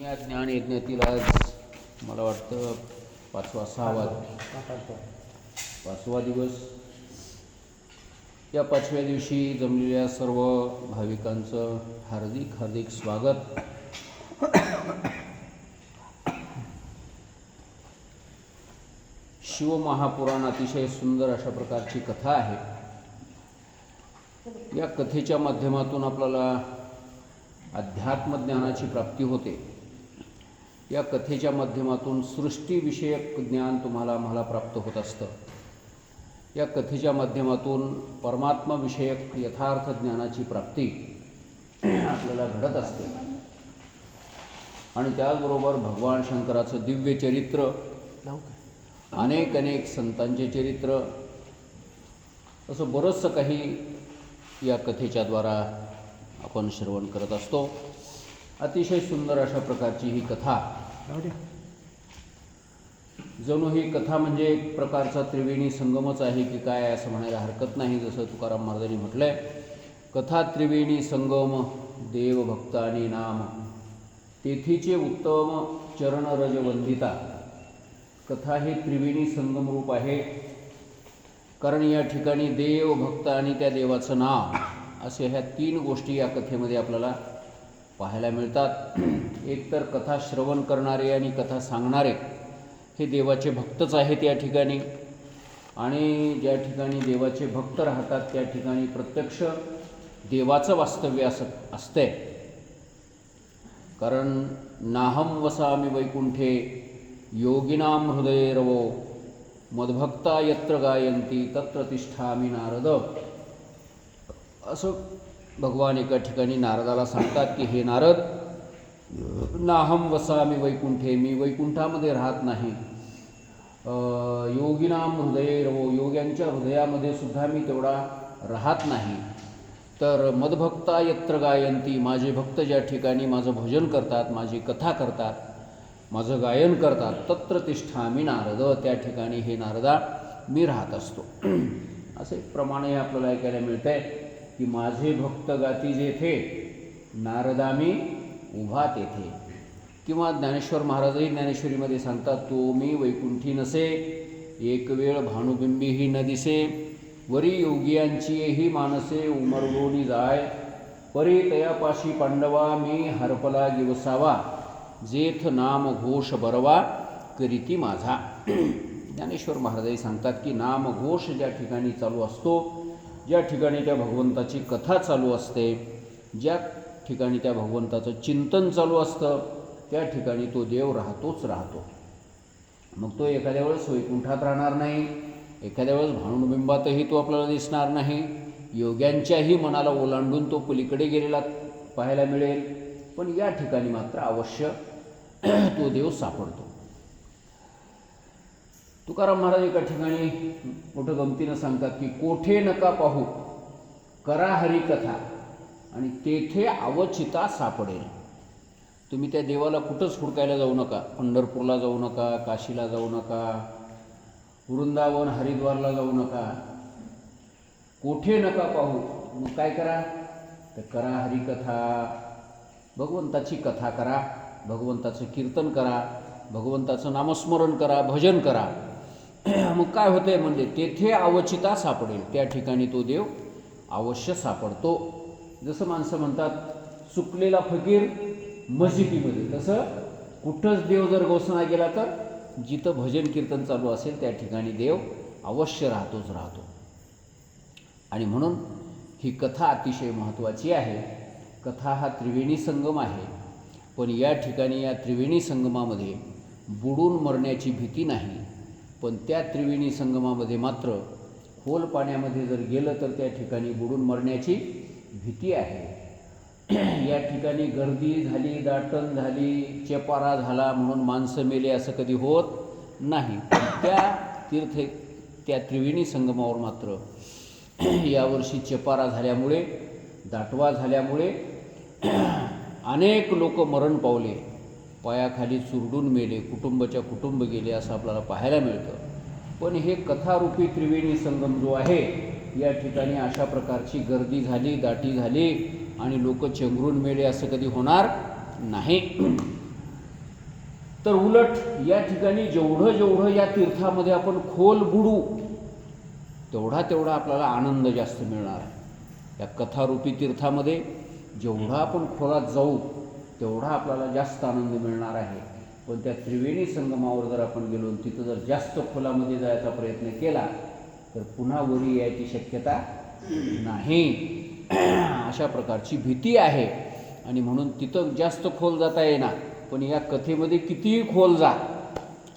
या ज्ञान यज्ञातील आज मला वाटतं पाचवा दिवस. या पाचव्या दिवशी जमलेल्या सर्व भाविकांचं हार्दिक हार्दिक स्वागत. शिवमहापुराण अतिशय सुंदर अशा प्रकारची कथा आहे. या कथेच्या माध्यमातून आपल्याला अध्यात्मज्ञानाची प्राप्ती होते. या कथेच्या माध्यमातून सृष्टीविषयक ज्ञान आम्हाला प्राप्त होत असतं. या कथेच्या माध्यमातून परमात्माविषयक यथार्थ ज्ञानाची प्राप्ती आपल्याला घडत असते. आणि त्याचबरोबर भगवान शंकराचं दिव्य चरित्र, अनेक संतांचे चरित्र, असं बरंचसं काही या कथेच्याद्वारा आपण श्रवण करत असतो. अतिशय सुंदर अशा प्रकारची ही कथा. जणू ही कथा म्हणजे एक प्रकारचा त्रिवेणी संगमच आहे की काय असं म्हणायला हरकत नाही. जसं तुकाराम महाराजांनी म्हटलं आहे, कथा त्रिवेणी संगम देव भक्त आणि नाम तेथीचे उत्तम चरण रज वंदिता. कथा हे त्रिवेणी संगम रूप आहे, कारण या ठिकाणी देव भक्त आणि त्या देवाचं नाव असे ह्या तीन गोष्टी या कथेमध्ये आपल्याला पाहायला मिळतात. एक तर कथा श्रवण करणारे आणि कथा सांगणारे हे देवाचे भक्तच आहेत या ठिकाणी. आणि ज्या ठिकाणी देवाचे भक्त राहतात त्या ठिकाणी प्रत्यक्ष देवाचं वास्तव्य असते. कारण नाहम वसामि वैकुंठे योगिनाम हृदये रवो मद्भक्ता यत्र गायन्ति तत्र तिष्ठामि नारद. असं भगवान एका ठिकाणी नारदाला सांगतात की हे नारद, नाहम वसामि वैकुंठे, मी वैकुंठामध्ये राहत नाही. योगिनाम हृदये रवो, योग्यांच्या हृदयामध्ये सुद्धा मी तेवढा राहत नाही. तर मद्भक्ता यत्र गायन्ति, माझे भक्त ज्या ठिकाणी माझं भजन करतात, माझी कथा करतात, माझं गायन करतात, तत्र तिष्ठामि नारद, त्या ठिकाणी हे नारदा मी राहत असतो. असे प्रमाणे आपल्याला ऐकायला मिळतं आहे की माझे भक्त गाती जेथे नारदा मी उभा तेथे. किंवा ज्ञानेश्वर महाराजही ज्ञानेश्वरीमध्ये सांगतात, तो मी वैकुंठी नसे एक वेळ भानुबिंबीही न दिसे, वरी योगियांचीही मानसे उमरलोनी जाय, परी तयापाशी पांडवा मी हरपला गिवसावा, जेथ नाम घोष बरवा करीती माझा. ज्ञानेश्वर महाराजही सांगतात की नामघोष ज्या ठिकाणी चालू असतो, ज्या ठिकाणी त्या भगवंताची कथा चालू असते, ज्या ठिकाणी त्या भगवंताचं चिंतन चालू असतं, त्या ठिकाणी तो देव राहतोच राहतो. मग तो एखाद्या वेळेस वैकुंठात राहणार नाही, एखाद्या वेळेस भानुबिंबातही तो आपल्याला दिसणार नाही, योग्यांच्याही मनाला ओलांडून तो पलीकडे गेलेला पाहायला मिळेल, पण या ठिकाणी मात्र अवश्य तो देव सापडतो. तुकाराम महाराज एका ठिकाणी मोठं गमतीनं सांगतात की कोठे नका पाहू करा हरिकथा आणि तेथे अवचिता सापडेल. तुम्ही त्या देवाला कुठंच हुडकायला जाऊ नका. पंढरपूरला जाऊ नका, काशीला जाऊ नका, वृंदावन हरिद्वारला जाऊ नका. कोठे नका पाहू, मग काय करा तर करा हरिकथा, भगवंताची कथा करा, भगवंताचं कीर्तन करा, भगवंताचं नामस्मरण करा, भजन करा. मग काय होतंय म्हणजे तेथे अवचिता सापडेल, त्या ठिकाणी तो देव अवश्य सापडतो. जसं माणसं म्हणतात चुकलेला फकीर मशिदीमध्ये, तसं कुठंच देव जर गोसना गेला तर जिथं भजन कीर्तन चालू असेल त्या ठिकाणी देव अवश्य राहतोच राहतो. आणि म्हणून ही कथा अतिशय महत्त्वाची आहे. कथा हा त्रिवेणी संगम आहे, पण या ठिकाणी या त्रिवेणी संगमामध्ये बुडून मरण्याची भीती नाही. पण त्या त्रिवेणी संगमामध्ये मात्र खोल पाण्यामध्ये जर गेलं तर त्या ठिकाणी बुडून मरण्याची भीती आहे. या ठिकाणी गर्दी झाली, दाटण झाली, चेपारा झाला म्हणून माणसं मेले असं कधी होत नाही. त्या त्रिवेणी संगमावर मात्र यावर्षी चेपारा झाल्यामुळे, दाटवा झाल्यामुळे अनेक लोक मरण पावले, पायाखाली चुरडून मेले, कुटुंबाच्या कुटुंब गेले असं आपल्याला पाहायला मिळतं. पण हे कथारूपी त्रिवेणी संगम जो आहे, या ठिकाणी अशा प्रकारची गर्दी झाली, दाटी झाली आणि लोक चेंगरून मेले असं कधी होणार नाही. तर उलट या ठिकाणी जेवढं जेवढं या तीर्थामध्ये आपण खोल बुडू तेवढा आपल्याला आनंद जास्त मिळणार आहे. या कथारूपी तीर्थामध्ये जेवढा आपण खोलात जाऊ तेवढा आपल्याला जास्त आनंद मिळणार आहे. पण त्या त्रिवेणी संगमावर जर आपण गेलो तिथं जर जास्त खोलामध्ये जायचा प्रयत्न केला तर पुन्हा वरी यायची शक्यता नाही. अशा प्रकारची भीती आहे आणि म्हणून तिथं जास्त खोल जाता येणार. पण या कथेमध्ये कितीही खोल जा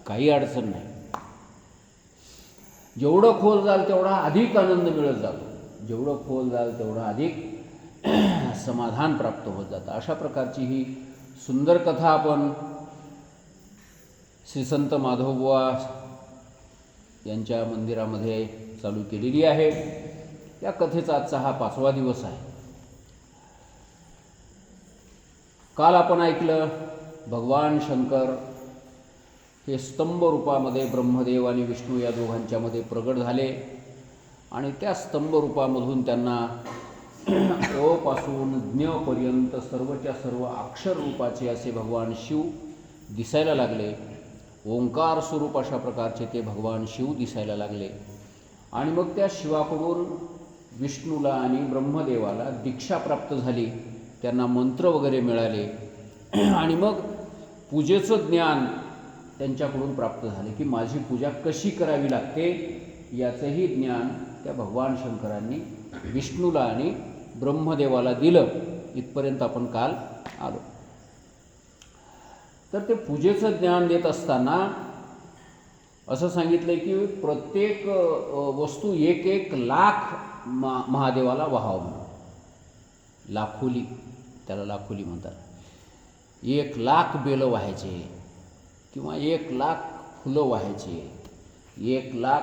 काही अडचण नाही. जेवढं खोल जाल तेवढा अधिक आनंद मिळत जातो. जेवढं खोल जाल तेवढं अधिक समाधान प्राप्त होत जातं. अशा प्रकारची ही सुंदर कथा आपण श्री संत माधवबुवा यांच्या मंदिरामध्ये चालू केलेली आहे. या कथेचा आजचा हा 5वा दिवस आहे. काल आपण ऐकलं भगवान शंकर हे स्तंभ रूपामध्ये ब्रह्मदेव आणि विष्णू या दोघांच्यामध्ये प्रगट झाले आणि त्या स्तंभ रूपामधून त्यांना अपासून ज्ञपर्यंत सर्वच्या सर्व अक्षर रूपाचे असे भगवान शिव दिसायला लागले. ओंकार स्वरूप अशा प्रकारचे ते भगवान शिव दिसायला लागले. आणि मग त्या शिवाकडून विष्णूला आणि ब्रह्मदेवाला दीक्षा प्राप्त झाली. त्यांना मंत्र वगैरे मिळाले आणि मग पूजेचं ज्ञान त्यांच्याकडून प्राप्त झाले की माझी पूजा कशी करावी लागते याचंही ज्ञान त्या भगवान शंकरांनी विष्णूला आणि ब्रह्मदेवाला दिलं. इथपर्यंत आपण काल आलो. तर ते पूजेचं ज्ञान देत असताना असं सांगितलं की प्रत्येक वस्तू 1 लाख महादेवाला व्हावं म्हणून. लाखोली, त्याला लाखोली म्हणतात. 1 लाख बेलं व्हायचे किंवा 1 लाख फुलं व्हायचे. 1 लाख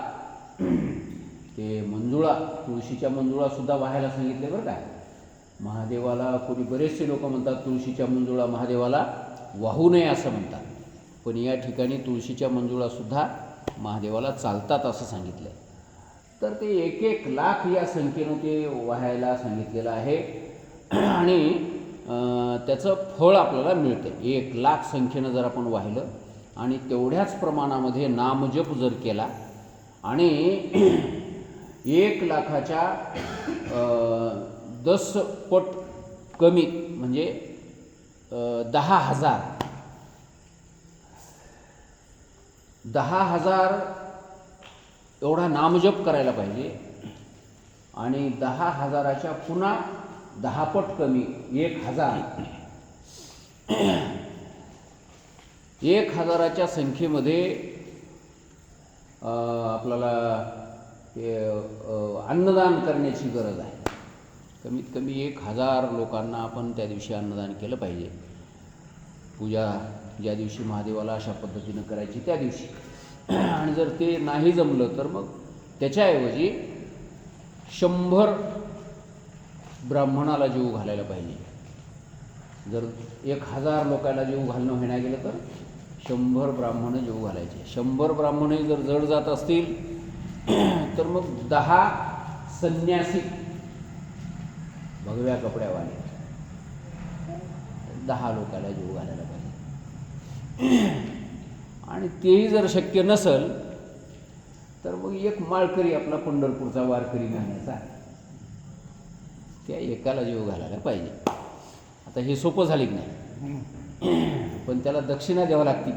ते मंजुळा, तुळशीच्या मंजुळासुद्धा व्हायला सांगितले बरं का. महादेवाला कोणी बरेचसे लोक म्हणतात तुळशीच्या मंजुळा महादेवाला वाहू नये असं म्हणतात. पण या ठिकाणी तुळशीच्या मंजुळासुद्धा महादेवाला चालतात असं सांगितलं आहे. तर ते 1 लाख या संख्येनं ते व्हायला सांगितलेलं आहे आणि त्याचं फळ आपल्याला मिळते. 1 लाख संख्येनं जर आपण वाहिलं आणि तेवढ्याच प्रमाणामध्ये नामजप जर केला आणि 1 लाखाच्या 10 पट कमी म्हणजे 10,000 एवढा नामजप करायला पाहिजे आणि 10,000च्या पुन्हा 10 पट कमी 1,000च्या संख्येमध्ये आपल्याला ते अन्नदान करण्याची गरज आहे. कमीत कमी 1,000 लोकांना आपण त्या दिवशी अन्नदान केलं पाहिजे. पूजा ज्या दिवशी महादेवाला अशा पद्धतीनं करायची त्या दिवशी. आणि जर ते नाही जमलं तर मग त्याच्याऐवजी 100 ब्राह्मणाला जीव घालायला पाहिजे. जर 1,000 लोकांना जीव घालणं होण्या गेलं तर 100 ब्राह्मणं जीव घालायचे. 100 ब्राह्मणही जर जड जात असतील तर मग 10 संन्यासी भगव्या कपड्यावाले 10 लोकांना जीव घालायला पाहिजे. आणि तेही जर शक्य नसेल तर मग 1 माळकरी आपला पंढरपूरचा वारकरी घालण्याचा त्या एकाला जीव घालायला पाहिजे. आता हे सोपं झालं की नाही, पण त्याला दक्षिणा द्यावं लागते.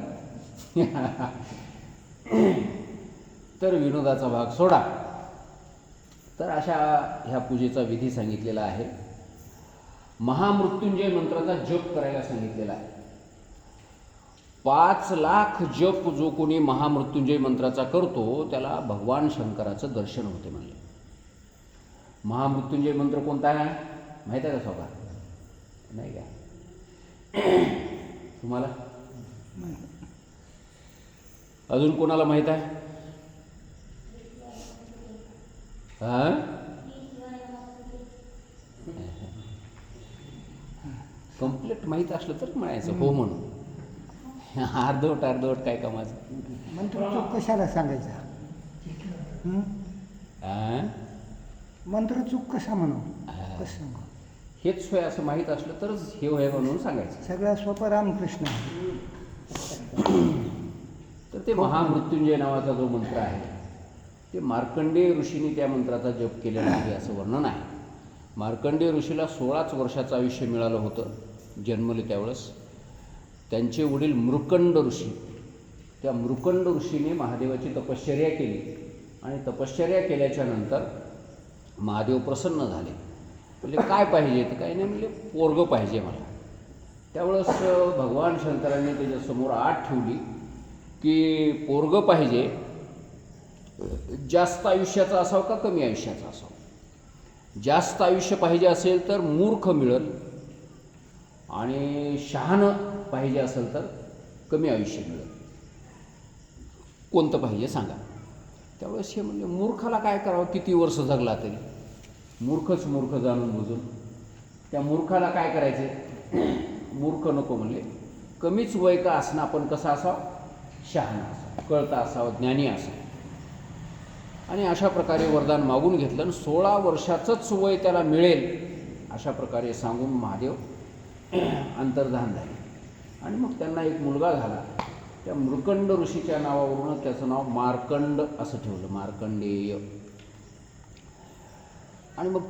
तर विनोदाचा भाग सोडा. तर अशा ह्या पूजेचा विधी सांगितलेला आहे. महामृत्युंजय मंत्राचा जप करायला सांगितलेला आहे. 5 लाख जप जो कोणी महामृत्युंजय मंत्राचा करतो त्याला भगवान शंकराचं दर्शन होते म्हणले. महामृत्युंजय मंत्र कोणता आहे माहीत आहे का सावकार? नाही का तुम्हाला? अजून कोणाला माहीत आहे? हां, कंप्लीट माहीत असलं तर म्हणायचं हो म्हणून. अर्धवट काय कामाचं. मंत्र चूक कशाला सांगायचा? मंत्र चूक कसा म्हणू? कसं हेच होय असं माहीत असलं तरच हे होय म्हणून सांगायचं. सगळ्या सोपं रामकृष्ण. तर ते महामृत्युंजय नावाचा जो मंत्र आहे ते मार्कंडेय ऋषींनी त्या मंत्राचा जप केलेला आहे असं वर्णन आहे. मार्कंडेय ऋषीला 16च वर्षाचं आयुष्य मिळालं होतं जन्मले त्यावेळेस. त्यांचे वडील मृकंड ऋषी, त्या मृकंड ऋषीने महादेवाची तपश्चर्या केली आणि तपश्चर्या केल्याच्या नंतर महादेव प्रसन्न झाले. म्हणजे काय पाहिजे तर काही नाही, म्हणजे पोरगं पाहिजे मला. त्यावेळेस भगवान शंकरांनी त्याच्यासमोर आठ ठेवली की पोरगं पाहिजे, जास्त आयुष्याचं असावं का कमी आयुष्याचं असावं. जास्त आयुष्य पाहिजे असेल तर मूर्ख मिळेल आणि शहाणं पाहिजे असेल तर कमी आयुष्य मिळेल. कोणतं पाहिजे सांगा. त्यावेळेस हे म्हणजे मूर्खाला काय करावं, किती वर्ष जगला तरी मूर्खच मूर्ख जाणून बुजून. त्या मूर्खाला काय करायचे, मूर्ख नको म्हणले, कमीच वय का असणं, आपण कसं असावं, शहाणा असावं, कळता असावं, ज्ञानी असावं. आणि अशा प्रकारे वरदान मागून घेतलं आणि 16 वर्षाचंच वय त्याला मिळेल अशा प्रकारे सांगून महादेव अंतर्धान झाले. आणि मग त्यांना एक मुलगा झाला. त्या मृकंड ऋषीच्या नावावरूनच त्याचं नाव मार्कंड असं ठेवलं, मार्कंडेय. आणि मग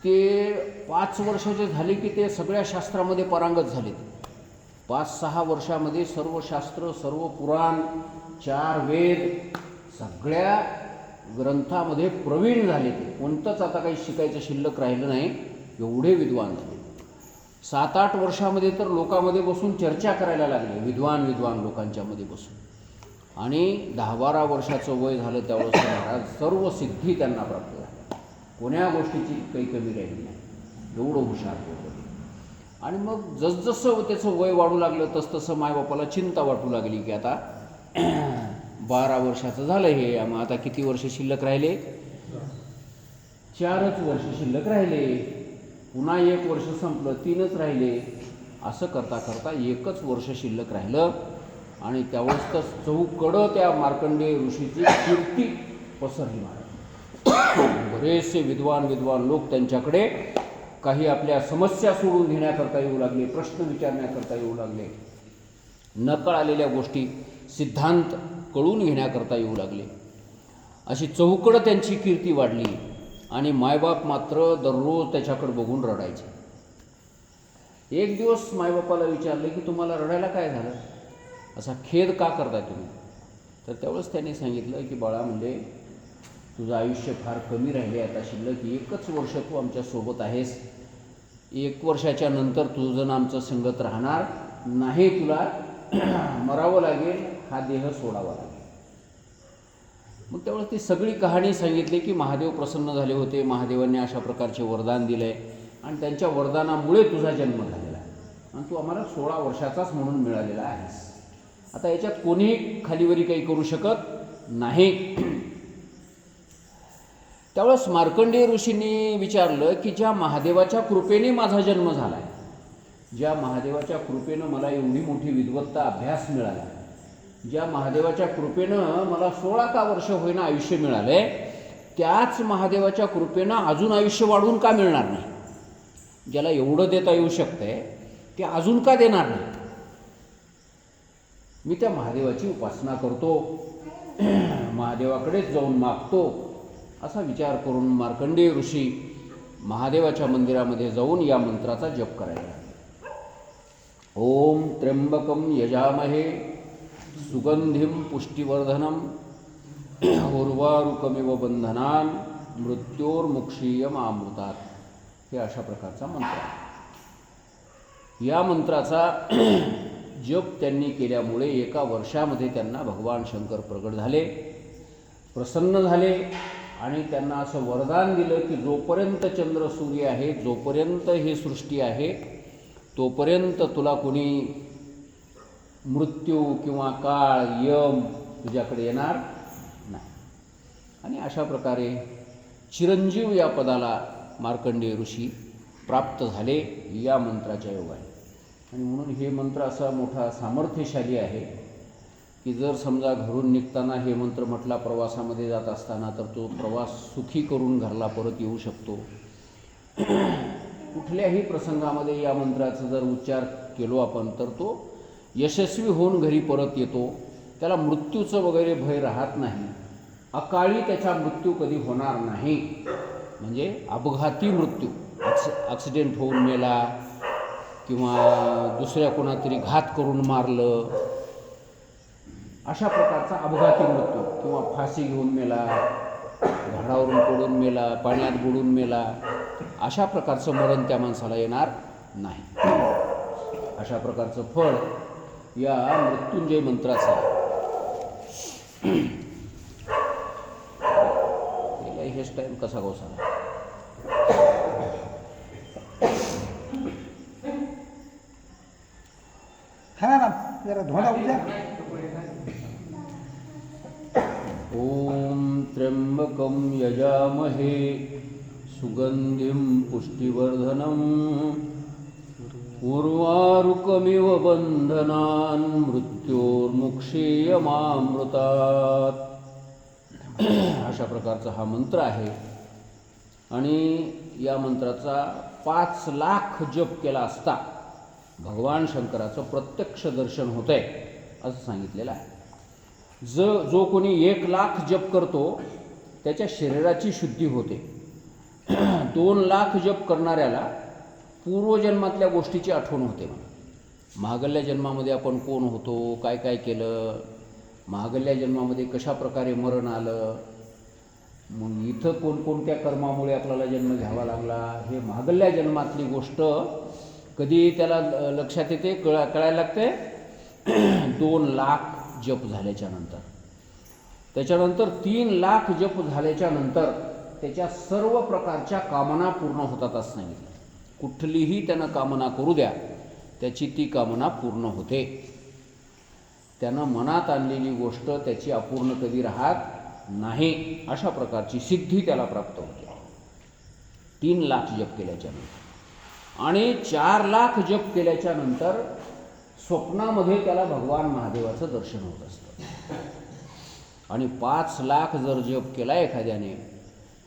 ते 5 वर्षाचे झाले की ते सगळ्या शास्त्रामध्ये पारंगत झाले. 5-6 वर्षामध्ये सर्व शास्त्र, सर्व पुराण, 4 वेद, सगळ्या ग्रंथामध्ये प्रवीण झाले. ते कोणतंच आता काही शिकायचं शिल्लक राहिलं नाही, एवढे विद्वान झाले. 7-8 वर्षामध्ये तर लोकांमध्ये बसून चर्चा करायला लागले, विद्वान लोकांच्यामध्ये बसून. आणि 10-12 वर्षाचं वय झालं त्यावेळेस महाराज सर्व सिद्धी त्यांना प्राप्त झाल्या. कोण्या गोष्टीची काही कमी राहिली नाही, एवढं हुशार होतं. आणि मग जसजसं त्याचं वय वाढू लागलं तसतसं मायबापाला चिंता वाटू लागली की आता 12 वर्षाचं झालं हे, मग आता किती वर्ष शिल्लक राहिले, 4च वर्ष शिल्लक राहिले. पुन्हा 1 वर्ष संपलं, 3च राहिले. असं करता करता 1च वर्ष शिल्लक राहिलं. आणि त्यावेळेस तर चहूकडं त्या मार्कंडेय ऋषीची कीर्ती पसरली महाराज. बरेचसे विद्वान लोक त्यांच्याकडे काही आपल्या समस्या सोडून घेण्याकरता येऊ लागले, प्रश्न विचारण्याकरता येऊ लागले, न कळालेल्या गोष्टी सिद्धांत कळून घेण्याकरता येऊ लागले. अशी चहूकडं त्यांची कीर्ती वाढली. आणि मायबाप मात्र दररोज त्याच्याकडे बघून रडायचे. एक दिवस मायबापाला विचारले की तुम्हाला रडायला काय झालं, असा खेद का करताय तुम्ही. तर त्यावेळेस त्यांनी सांगितलं की बाळा, म्हणजे तुझं आयुष्य फार कमी राहिले आता शिल्लक, 1च वर्ष तू आमच्यासोबत आहेस. 1 वर्षाच्या नंतर तुझं आणि आमचं संगत राहणार नाही, तुला मरावं लागेल, हा देह सोडावा लागेल. मग त्यावेळेस ती सगळी कहाणी सांगितली की महादेव प्रसन्न झाले होते, महादेवांनी अशा प्रकारचे वरदान दिलं आहे आणि त्यांच्या वरदानामुळे तुझा जन्म झालेला आहे आणि तू आम्हाला 16 वर्षाचाच म्हणून मिळालेला आहेस. आता याच्यात कोणीही खालीवरी काही करू शकत नाही. त्यावेळेस मार्कंडेय ऋषींनी विचारलं की ज्या महादेवाच्या कृपेने माझा जन्म झाला आहे, ज्या महादेवाच्या कृपेनं मला एवढी मोठी विद्वत्ता, अभ्यास मिळाला, ज्या महादेवाच्या कृपेनं मला 16 का वर्ष होईना आयुष्य मिळालं आहे, त्याच महादेवाच्या कृपेनं अजून आयुष्य वाढवून का मिळणार नाही. ज्याला एवढं देता येऊ शकतंय ते अजून का देणार नाही. मी त्या महादेवाची उपासना करतो, महादेवाकडेच जाऊन मागतो. असा विचार करून मार्कंडेय ऋषी महादेवाच्या मंदिरामध्ये जाऊन या मंत्राचा जप करायला लागले. ओम त्र्यंबकम यजामहे सुगंधिम पुष्टिवर्धनम उर्वारुकमिव बंधनान मृत्योर्मुक्षीयम अमृतात. हे अशा प्रकारचा मंत्र आहे. या मंत्राचा जप त्यांनी केल्यामुळे 1 वर्षामध्ये त्यांना भगवान शंकर प्रगट झाले, प्रसन्न झाले आणि त्यांना असं वरदान दिलं की जोपर्यंत चंद्र सूर्य आहे, जोपर्यंत ही सृष्टी आहे, तोपर्यंत तुला कोणी मृत्यू किंवा काळ, यम तुझ्याकडे येणार नाही. आणि अशा प्रकारे चिरंजीव या पदाला मार्कंडेय ऋषी प्राप्त झाले या मंत्राच्या योगाने. आणि म्हणून हे मंत्र असा मोठा सामर्थ्यशाली आहे की जर समजा घरून निघताना हे मंत्र म्हटला, प्रवासामध्ये जात असताना, तर तो प्रवास सुखी करून घरला परत येऊ शकतो. कुठल्याही प्रसंगामध्ये या मंत्राचा जर उच्चार केलो आपण तर तो यशस्वी होऊन घरी परत येतो, त्याला मृत्यूचं वगैरे भय राहत नाही, अकाळी त्याचा मृत्यू कधी होणार नाही. म्हणजे अपघाती मृत्यू, ॲक्सिडेंट होऊन मेला किंवा दुसऱ्या कोणातरी घात करून मारलं, अशा प्रकारचा अपघाती मृत्यू, किंवा फाशी घेऊन मेला, झाडावरून पडून मेला, पाण्यात बुडून मेला, अशा प्रकारचं मरण त्या माणसाला येणार नाही. अशा प्रकारचं फळ या मृत्युंजय मंत्राचं आहे. हेच टाईम कसा गोसाला हा ना, जरा धोडा उद्या. ओम त्र्यंबकं यजामहे सुगंधिं पुष्टिवर्धनम् उर्वारुकमिव बन्धनान् मृत्योर्मुक्षीयमामृतात्. अशा प्रकारचा हा मंत्र आहे. आणि या मंत्राचा 5 लाख जप केला असता भगवान शंकराचं प्रत्यक्ष दर्शन होतंय असं सांगितलेलं आहे. जो कोणी 1 लाख जप करतो त्याच्या शरीराची शुद्धी होते. 2 लाख जप करणाऱ्याला पूर्वजन्मातल्या गोष्टीची आठवण होते. मागल्या जन्मामध्ये आपण कोण होतो, काय काय केलं, मागल्या जन्मामध्ये कशा प्रकारे मरण आलं, मग इथं कोणकोणत्या कर्मामुळे आपल्याला जन्म घ्यावा लागला, हे मागल्या जन्मातली गोष्ट कधी त्याला लक्षात येते, कळायला लागते 2 लाख जप झाल्याच्या नंतर. त्याच्यानंतर 3 लाख जप झाल्याच्या नंतर त्याच्या सर्व प्रकारच्या कामना पूर्ण होतात असं सांगितलं. कुठलीही त्यानं कामना करू द्या, त्याची ती कामना पूर्ण होते. त्यानं मनात आणलेली गोष्ट त्याची अपूर्ण कधी राहत नाही, अशा प्रकारची सिद्धी त्याला प्राप्त होते 3 लाख जप केल्याच्या नंतर. आणि 4 लाख जप केल्याच्या नंतर स्वप्नामध्ये त्याला भगवान महादेवाचं दर्शन होत असतं. आणि 5 लाख जर जप केला एखाद्याने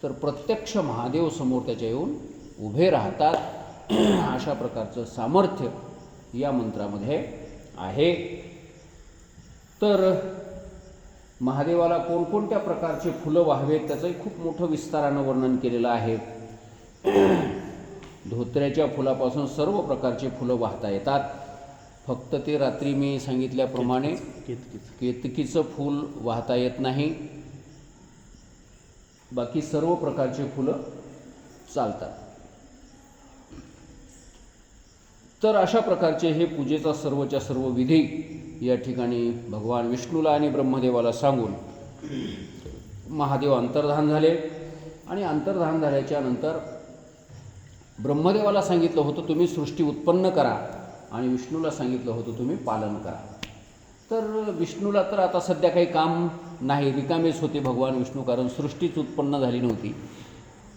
तर प्रत्यक्ष महादेव समोर त्याच्या येऊन उभे राहतात. अशा प्रकारचं सामर्थ्य या मंत्रामध्ये आहे. तर महादेवाला कोणकोणत्या प्रकारचे फुलं वाहवेत त्याचंही खूप मोठं विस्तारानं वर्णन केलेलं आहे. धोत्र्याच्या फुलापासून सर्व प्रकारचे फुलं वाहता येतात. फक्त ते रात्री मी सांगितल्याप्रमाणे केतकीचं फूल वाहता येत नाही, बाकी सर्व प्रकारचे फुलं चालतात. तर अशा प्रकारचे हे पूजेचा सर्वच्या सर्व विधी या ठिकाणी भगवान विष्णूला आणि ब्रह्मदेवाला सांगून महादेव अंतर्धान झाले. आणि अंतर्धान झाल्याच्या नंतर ब्रह्मदेवाला सांगितलं होतं तुम्ही सृष्टी उत्पन्न करा, आणि विष्णूला सांगितलं होतं तुम्ही पालन करा. तर विष्णूला तर आता सध्या काही काम नाही, रिकामेच होते भगवान विष्णू, कारण सृष्टीच उत्पन्न झाली नव्हती.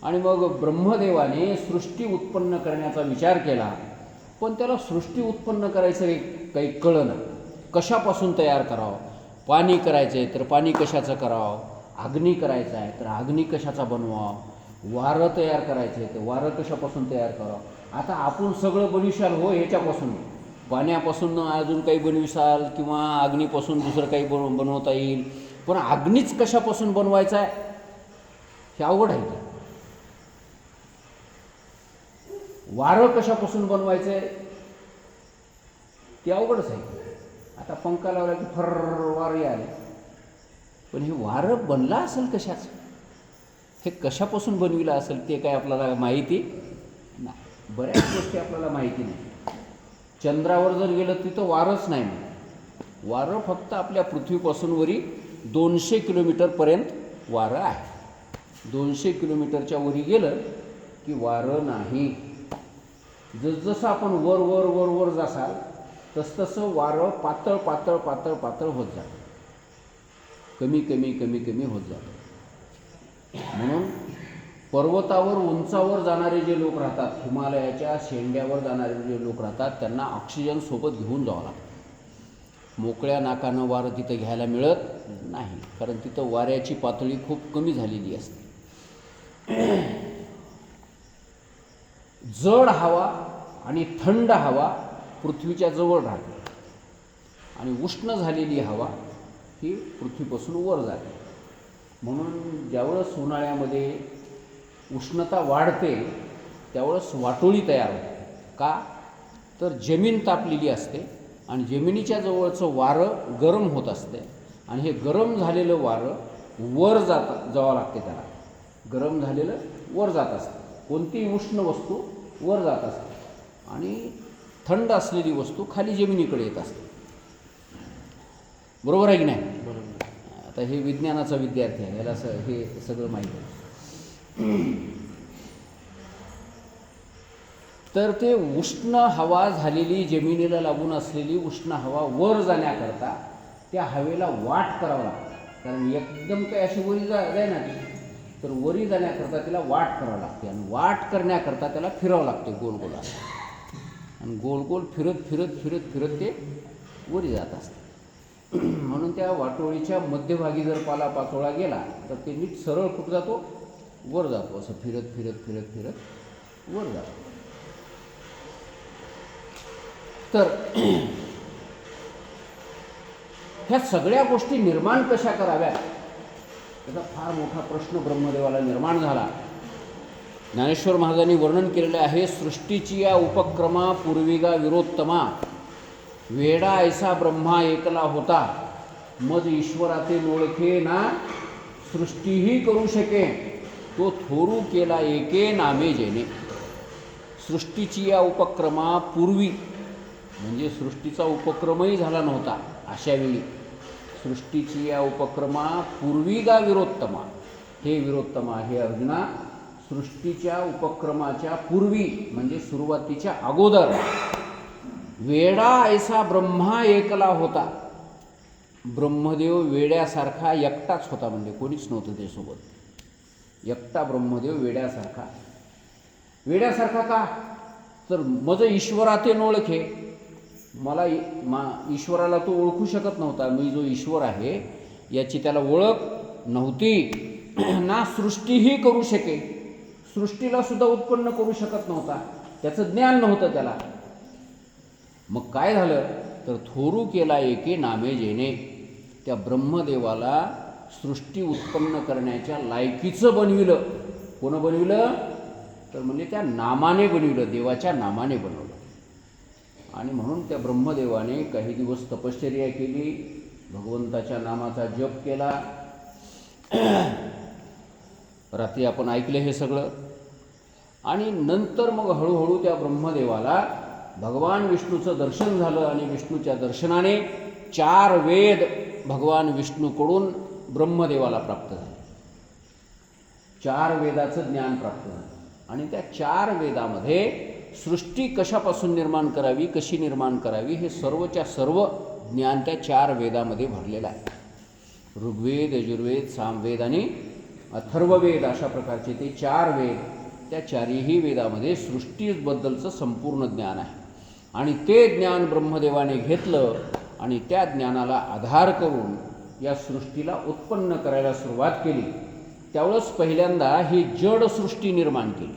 आणि मग ब्रह्मदेवाने सृष्टी उत्पन्न करण्याचा विचार केला, पण त्याला सृष्टी उत्पन्न करायचं काही कळलं. कशापासून तयार करावं, पाणी करायचं आहे तर पाणी कशाचं करावं, अग्नी करायचा आहे तर अग्नी कशाचा बनवावं, वारं तयार करायचं आहे तर वारं कशापासून तयार करावं. आता आपण सगळं बनविशाल हो ह्याच्यापासून, पाण्यापासून अजून काही बनविसाल किंवा अग्नीपासून दुसरं काही बनवता येईल, पण अग्नीच कशापासून बनवायचा आहे हे अवघड आहे. वारं कशापासून बनवायचं आहे ते अवघडच आहे. आता पंखा लावला की फर वारे आले, पण हे वारं बनलं असेल कशाचं, हे कशापासून बनविलं असेल ते काय आपल्याला माहिती नाही. बऱ्याच गोष्टी आपल्याला माहिती नाही. चंद्रावर जर गेलं तिथं वारंच नाही. वारं फक्त आपल्या पृथ्वीपासून वरी 200 किलोमीटरपर्यंत वारं आहे. 200 किलोमीटरच्या वरी गेलं की वारं नाही. जसजसं आपण वर वर वर वर जासाल तसतसं वारं पातळ पातळ पातळ पातळ होत जातं, कमी कमी कमी कमी होत जातं. म्हणून पर्वतावर उंचावर जाणारे जे लोक राहतात, हिमालयाच्या शेंड्यावर जाणारे जे लोक राहतात, त्यांना ऑक्सिजन सोबत घेऊन जावं लागतं. मोकळ्या नाकानं वारं तिथं घ्यायला मिळत नाही, कारण तिथं वाऱ्याची पातळी खूप कमी झालेली असते. जड हवा आणि थंड हवा पृथ्वीच्या जवळ राहते, आणि उष्ण झालेली हवा ही पृथ्वीपासून वर जाते. म्हणून ज्यावेळेस उन्हाळ्यामध्ये उष्णता वाढते त्यावेळेस वाटोळी तयार होते. का? तर जमीन तापलेली असते आणि जमिनीच्या जवळचं वारं गरम होत असते आणि हे गरम झालेलं वारं वर जावं लागते. त्याला गरम झालेलं वर जात असते. कोणतीही उष्ण वस्तू वर जात असते आणि थंड असलेली वस्तू खाली जमिनीकडे येत असते. बरोबर आहे की नाही? बरोबर. आता हे विज्ञानाचा विद्यार्थी आहे, याला हे सगळं माहिती आहे. तर ते उष्ण हवा झालेली, जमिनीला लागून असलेली उष्ण हवा वर जाण्याकरता त्या हवेला वाट करावं लागतं. कारण एकदम काही अशी वरी जाय ना ती, तर वरी जाण्याकरता तिला वाट करावं लागते आणि वाट करण्याकरता त्याला फिरावं लागते गोल गोल असं. आणि गोल गोल फिरत फिरत फिरत फिरत ते वरी जात असते. म्हणून त्या वाटोळीच्या मध्यभागी जर पालापाचोळा गेला तर ते नीट सरळ कुठं जातो? वर जातो. असं फिरत फिरत फिरत फिरत वर जातो. तर ह्या सगळ्या गोष्टी निर्माण कशा कराव्यात याचा फार मोठा प्रश्न ब्रह्मदेवाला निर्माण झाला. ज्ञानेश्वर महाराजांनी वर्णन केलेलं आहे, सृष्टीची या उपक्रमा पूर्विगा विरोत्तमा, वेडा ऐसा ब्रह्मा एकला होता, मज ईश्वराचे ओळखे ना सृष्टीही करू शके, तो थोरू केला एके नामे जेणे. सृष्टीची या उपक्रमा पूर्वी म्हणजे सृष्टीचा उपक्रमही झाला नव्हता अशावेळी, सृष्टीची या उपक्रमा पूर्विगा विरोत्तमा, हे विरोत्तमा, हे अर्जुना, सृष्टीच्या उपक्रमाच्या पूर्वी म्हणजे सुरुवातीच्या अगोदर वेडा ऐसा ब्रह्मा एकला होता. ब्रह्मदेव वेड्यासारखा एकटाच होता, म्हणजे कोणीच नव्हतं त्यासोबत. एकटा ब्रह्मदेव वेड्यासारखा. वेड्यासारखा का? तर मज ईश्वराते ओळखे, मला ईश्वराला तो ओळखू शकत नव्हता. मी जो ईश्वर आहे याची त्याला ओळख नव्हती. ना सृष्टीही करू शके, सृष्टीला सुद्धा उत्पन्न करू शकत नव्हता, त्याचं ज्ञान नव्हतं त्याला. मग काय झालं? तर थोरू केला एके नामे जेणे, त्या ब्रह्मदेवाला सृष्टी उत्पन्न करण्याच्या लायकीचं बनविलं. कोण बनविलं? तर म्हणजे त्या नामाने बनविलं, देवाच्या नामाने बनवलं. आणि म्हणून त्या ब्रह्मदेवाने काही दिवस तपश्चर्या केली, भगवंताच्या नामाचा जप केला. रात्री आपण ऐकलं हे सगळं. आणि नंतर मग हळूहळू त्या ब्रह्मदेवाला भगवान विष्णूचं दर्शन झालं आणि विष्णूच्या दर्शनाने 4 वेद भगवान विष्णूकडून ब्रह्मदेवाला प्राप्त झाले. 4 वेदाचं ज्ञान प्राप्त झालं. आणि त्या 4 वेदामध्ये सृष्टी कशापासून निर्माण करावी, कशी निर्माण करावी, हे सर्वच्या सर्व ज्ञान त्या 4 वेदामध्ये भरलेलं आहे. ऋग्वेद, यजुर्वेद, सामवेद आणि अथर्ववेद अशा प्रकारचे ते 4 वेद. त्या 4ही वेदामध्ये सृष्टीबद्दलचं संपूर्ण ज्ञान आहे. आणि ते ज्ञान ब्रह्मदेवाने घेतलं आणि त्या ज्ञानाला आधार करून या सृष्टीला उत्पन्न करायला सुरुवात केली. त्यावेळेस पहिल्यांदा ही जड सृष्टी निर्माण केली.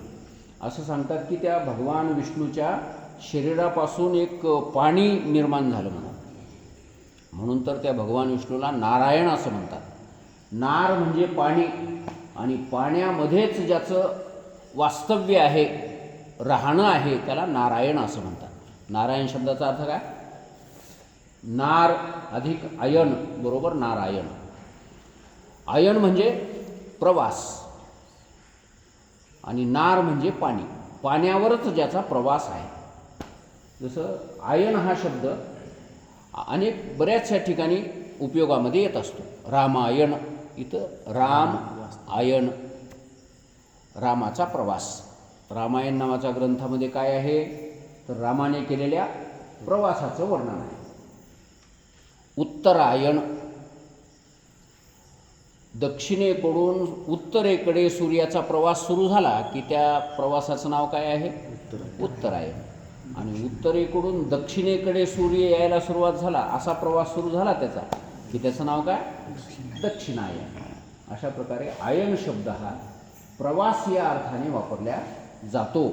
असं सांगतात की त्या भगवान विष्णूच्या शरीरापासून एक पाणी निर्माण झालं म्हणून तर त्या भगवान विष्णूला नारायण असं म्हणतात. नार म्हणजे पाणी, आणि पाण्यामध्येच ज्याचं वास्तव्य आहे, राहणं आहे, त्याला नारायण असं म्हणतात. नारायण शब्दाचा अर्थ काय? नार अधिक अयन बरोबर नारायण. अयन म्हणजे प्रवास आणि नार म्हणजे पाणी, पाण्यावरच ज्याचा प्रवास आहे. जसं आयन हा शब्द अनेक बऱ्याचशा ठिकाणी उपयोगामध्ये येत असतो. रामायण, इथं राम आयन, रामाचा प्रवास. रामायण नावाच्या ग्रंथामध्ये काय आहे? तर रामाने केलेल्या प्रवासाचं वर्णन आहे. उत्तरायण, दक्षिणेकडून उत्तरेकडे सूर्याचा प्रवास सुरू झाला की त्या प्रवासाचं नाव काय आहे? उत्तरायण. आणि उत्तरेकडून दक्षिणेकडे सूर्य यायला सुरुवात झाला, असा प्रवास सुरू झाला त्याचा की त्याचं नाव काय? दक्षिणायन. अशा प्रकारे आयन शब्द हा प्रवास या अर्थाने वापरला जातो.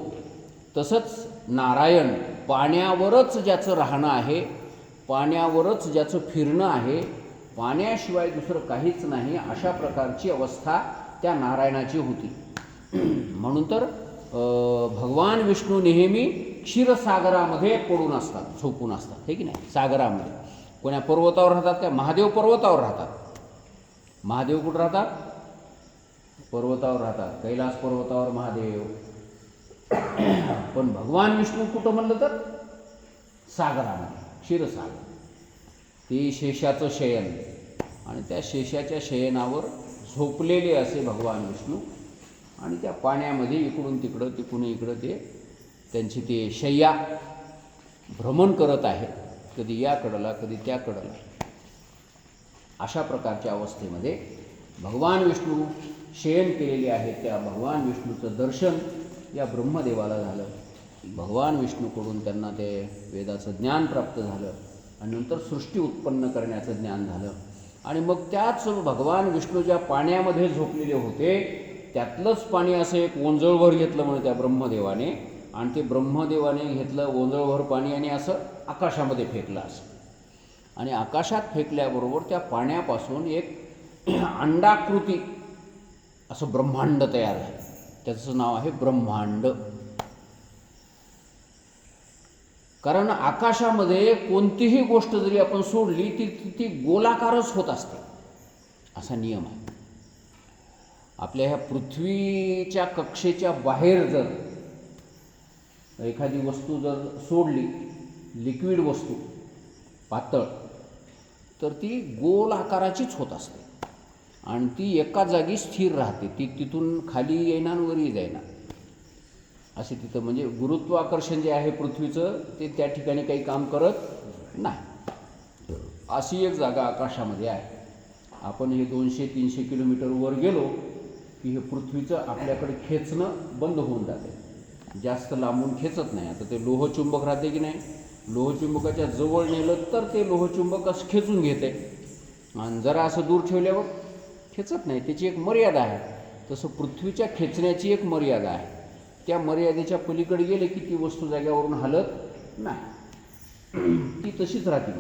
तसंच नारायण, पाण्यावरच ज्याचं राहणं आहे पाण्यावरच ज्याचं फिरणं आहे, पाण्याशिवाय दुसरं काहीच नाही, अशा प्रकारची अवस्था त्या नारायणाची होती. म्हणून तर भगवान विष्णू नेहमी क्षीरसागरामध्ये पडून असतात, झोपून असतात, हे की नाही, सागरामध्ये. कोण्या पर्वतावर राहतात काय? महादेव पर्वतावर राहतात. महादेव कुठं राहतात? पर्वतावर राहतात, कैलास पर्वतावर महादेव. पण भगवान विष्णू कुठं म्हणलं तर सागरामध्ये, क्षीरसागर. ते शेषाचं शयन, आणि त्या शेषाच्या शयनावर झोपलेले असे भगवान विष्णू, आणि त्या पाण्यामध्ये इकडून तिकडं तिकडून इकडं ते त्यांची ते शय्या भ्रमण करत आहेत, कधी या कडला कधी त्या कडला. अशा प्रकारच्या अवस्थेमध्ये भगवान विष्णू शयन केलेले आहेत. त्या भगवान विष्णूचं दर्शन या ब्रह्मदेवाला झालं. भगवान विष्णूकडून त्यांना ते वेदाचं ज्ञान प्राप्त झालं, आणि नंतर सृष्टी उत्पन्न करण्याचं ज्ञान झालं. आणि मग त्याच भगवान विष्णू ज्या पाण्यामध्ये झोपलेले होते, त्यातलंच पाणी असं एक ओंजळभर घेतलं म्हणे त्या ब्रह्मदेवाने, आणि ते ब्रह्मदेवाने घेतलं ओंजळभर पाणी आणि असं आकाशामध्ये फेकलं असं. आणि आकाशात फेकल्याबरोबर त्या पाण्यापासून एक अंडाकृती असं ब्रह्मांड तयार झालं. त्याचं नाव आहे ब्रह्मांड. कारण आकाशामध्ये कोणतीही गोष्ट जरी आपण सोडली ती गोलाकारच होत असते, असा नियम आहे. आपल्या ह्या पृथ्वीच्या कक्षेच्या बाहेर जर एखादी वस्तू जर सोडली, लिक्विड वस्तू पातळ, तर ती गोल आकाराचीच होत असते, आणि ती एका जागी स्थिर राहते. ती तिथून खाली येईना आणि वरही जाईना असे तिथं. म्हणजे गुरुत्वाकर्षण जे आहे पृथ्वीचं, ते त्या ठिकाणी काही काम करत नाही. अशी एक जागा आकाशामध्ये आहे. आपण हे 200-300 किलोमीटर वर गेलो की हे पृथ्वीचं आपल्याकडे खेचणं बंद होऊन जाते, जास्त लांबून खेचत नाही. आता ते लोहचुंबक राहते की नाही, लोहचुंबकाच्या जवळ नेलं तर ते लोहचुंबक असं खेचून घेते, आणि जरा असं दूर ठेवल्यावर खेचत नाही. त्याची एक मर्यादा आहे. तसं पृथ्वीच्या खेचण्याची एक मर्यादा आहे. त्या मर्यादेच्या पलीकडे गेले की ती वस्तू जाग्यावरून हलत नाही, ती तशीच राहते.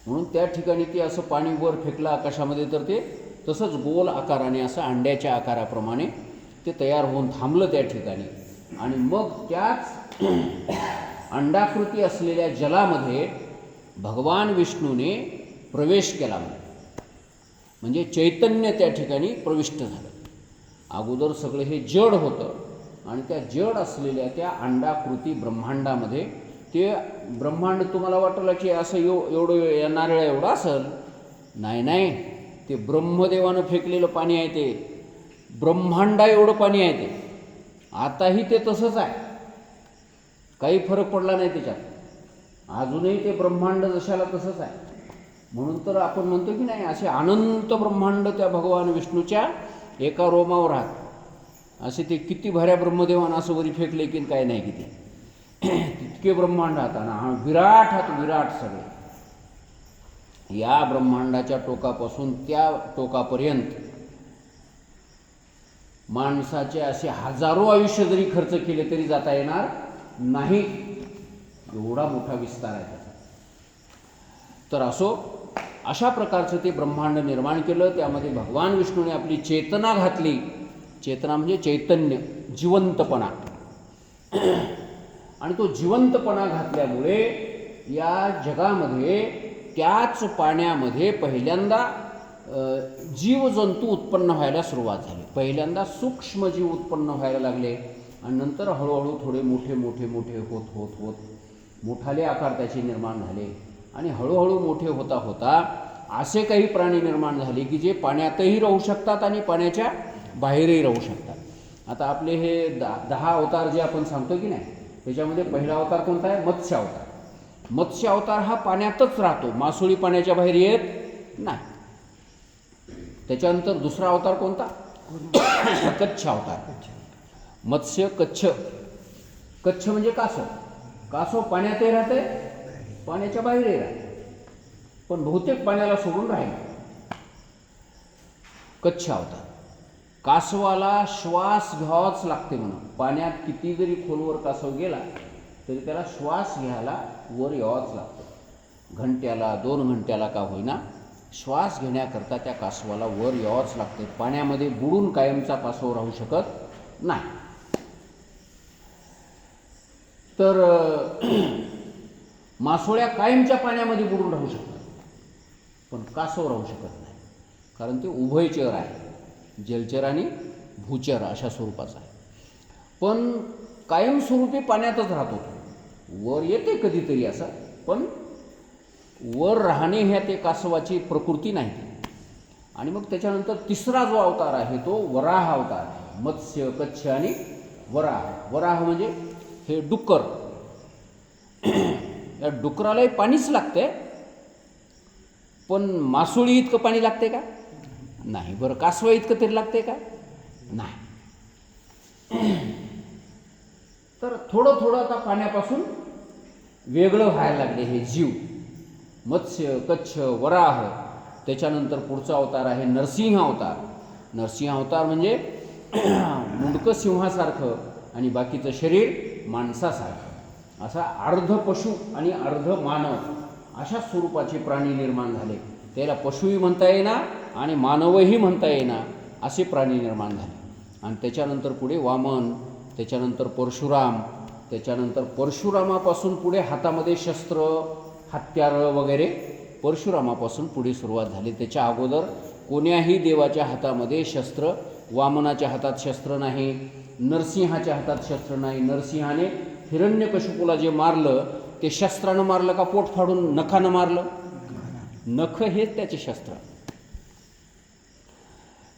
म्हणून त्या ठिकाणी ती असं पाणी वर फेकलं आकाशामध्ये, तर ते तसंच गोल आकाराने असं अंड्याच्या आकाराप्रमाणे ते तयार होऊन थांबलं त्या ठिकाणी. आणि मग त्याच अंडाकृती असलेल्या जलामध्ये भगवान विष्णूने प्रवेश केला, म्हणजे चैतन्य त्या ठिकाणी प्रविष्ट झालं. अगोदर सगळं हे जड होतं, आणि त्या जड असलेल्या त्या अंडाकृती ब्रह्मांडामध्ये ते ब्रह्मांड तुम्हाला वाटलं की असं एवढं नारळ एवढं असेल. नाही, ते ब्रह्मदेवानं फेकलेलं पाणी आहे, ते ब्रह्मांडा एवढं पाणी आहे ते. आताही ते तसंच आहे, काही फरक पडला नाही त्याच्यात. अजूनही ते ब्रह्मांड जशाला तसंच आहे. म्हणून तर आपण म्हणतो की नाही, असे अनंत ब्रह्मांड त्या भगवान विष्णूच्या एका रोमावर राहत. असे ते किती भऱ्या ब्रह्मदेवानं असं वरी फेकले की काय नाही किती, तितके ब्रह्मांड राहताना विराट हात, विराट सगळे. या ब्रह्मांडाच्या टोकापासून त्या टोकापर्यंत माणसाचे असे हजारो आयुष्य जरी खर्च केले तरी जाता येणार नाही, एवढा मोठा विस्तार आहे त्याचा. तर अशा प्रकारचं ते ब्रह्मांड निर्माण केलं. त्यामध्ये भगवान विष्णूने आपली चेतना घातली. चेतना म्हणजे चैतन्य, जिवंतपणा. आणि तो जिवंतपणा घातल्यामुळे या जगामध्ये त्याच पाण्यामध्ये पहिल्यांदा जीवजंतू उत्पन्न व्हायला सुरुवात झाली. पहिल्यांदा सूक्ष्मजीव उत्पन्न व्हायला लागले, आणि नंतर हळूहळू थोडे मोठे मोठे मोठे होत होत होत मोठाले आकार त्याचे निर्माण झाले. आणि हळूहळू मोठे होता होता असे काही प्राणी निर्माण झाले की जे पाण्यातही राहू शकतात आणि पाण्याच्या बाहेरही राहू शकतात. आता आपले हे 10 अवतार जे आपण सांगतो की नाही, त्याच्यामध्ये पहिला अवतार कोणता आहे? मत्स्य अवतार. मत्स्य अवतार हा पाण्यातच राहतो, मासोळी पाण्याच्या बाहेर येत नाही. त्याच्यानंतर दुसरा अवतार कोणता? कच्छ अवतार. मत्स्य, कच्छ. कच्छ म्हणजे कासव. कासव पाण्यातही राहते, पाण्याच्या बाहेरही राहते, पण बहुतेक पाण्याला सोडून राहील. कच्छ अवतार. कासवाला श्वास घ्यावाच लागते म्हणून. पाण्यात किती जरी खोलवर कासव गेला तरी त्याला श्वास घ्यायला वर यावाच लागतं. घंट्याला 2 घंट्याला का होईना श्वास घेण्याकरता त्या कासवाला वर यावंच लागते. पाण्यामध्ये बुडून कायमचा कासव राहू शकत नाही. तर मासोळ्या कायमच्या पाण्यामध्ये बुडून राहू शकतात, पण कासव राहू शकत नाही, कारण ते उभयचर आहे, जलचर आणि भूचर अशा स्वरूपाचा आहे. पण कायमस्वरूपी पाण्यातच राहतो. वर येते कधीतरी असं, पण वर राहणे ह्या ते कासवाची प्रकृती नाही. आणि मग त्याच्यानंतर तिसरा जो अवतार आहे तो वराह अवतार आहे. मत्स्य, कच्छ आणि वराह. वराह म्हणजे हे डुक्कर. या डुकरालाही पाणीच लागते, पण मासोळी इतकं पाणी लागते का? नाही. बरं, कासवा इतकं तरी लागते का? नाही. तर थोडं थोडं आता पाण्यापासून वेगळं व्हायला लागले हे जीव. मत्स्य, कच्छ, वराह. त्याच्यानंतर पुढचा अवतार आहे नरसिंह अवतार. नरसिंह अवतार म्हणजे मुंडकं सिंहासारखं आणि बाकीचं शरीर माणसासारखं, असा अर्ध पशु आणि अर्ध मानव अशा स्वरूपाचे प्राणी निर्माण झाले. त्याला पशुही म्हणता येईना आणि मानवही म्हणता येईना असे प्राणी निर्माण झाले. आणि त्याच्यानंतर पुढे वामन, त्याच्यानंतर परशुराम, त्याच्यानंतर परशुरामापासून पुढे हातामध्ये शस्त्र, हत्यारं वगैरे परशुरामापासून पुढे सुरुवात झाली. त्याच्या अगोदर कोण्याही देवाच्या हातामध्ये शस्त्र, वामनाच्या हातात शस्त्र नाही, नरसिंहाच्या हातात शस्त्र नाही. नरसिंहाने हिरण्यकशिपूला जे मारलं ते शस्त्रानं मारलं का पोट फाडून नखानं मारलं? नख हेच त्याचे शस्त्र.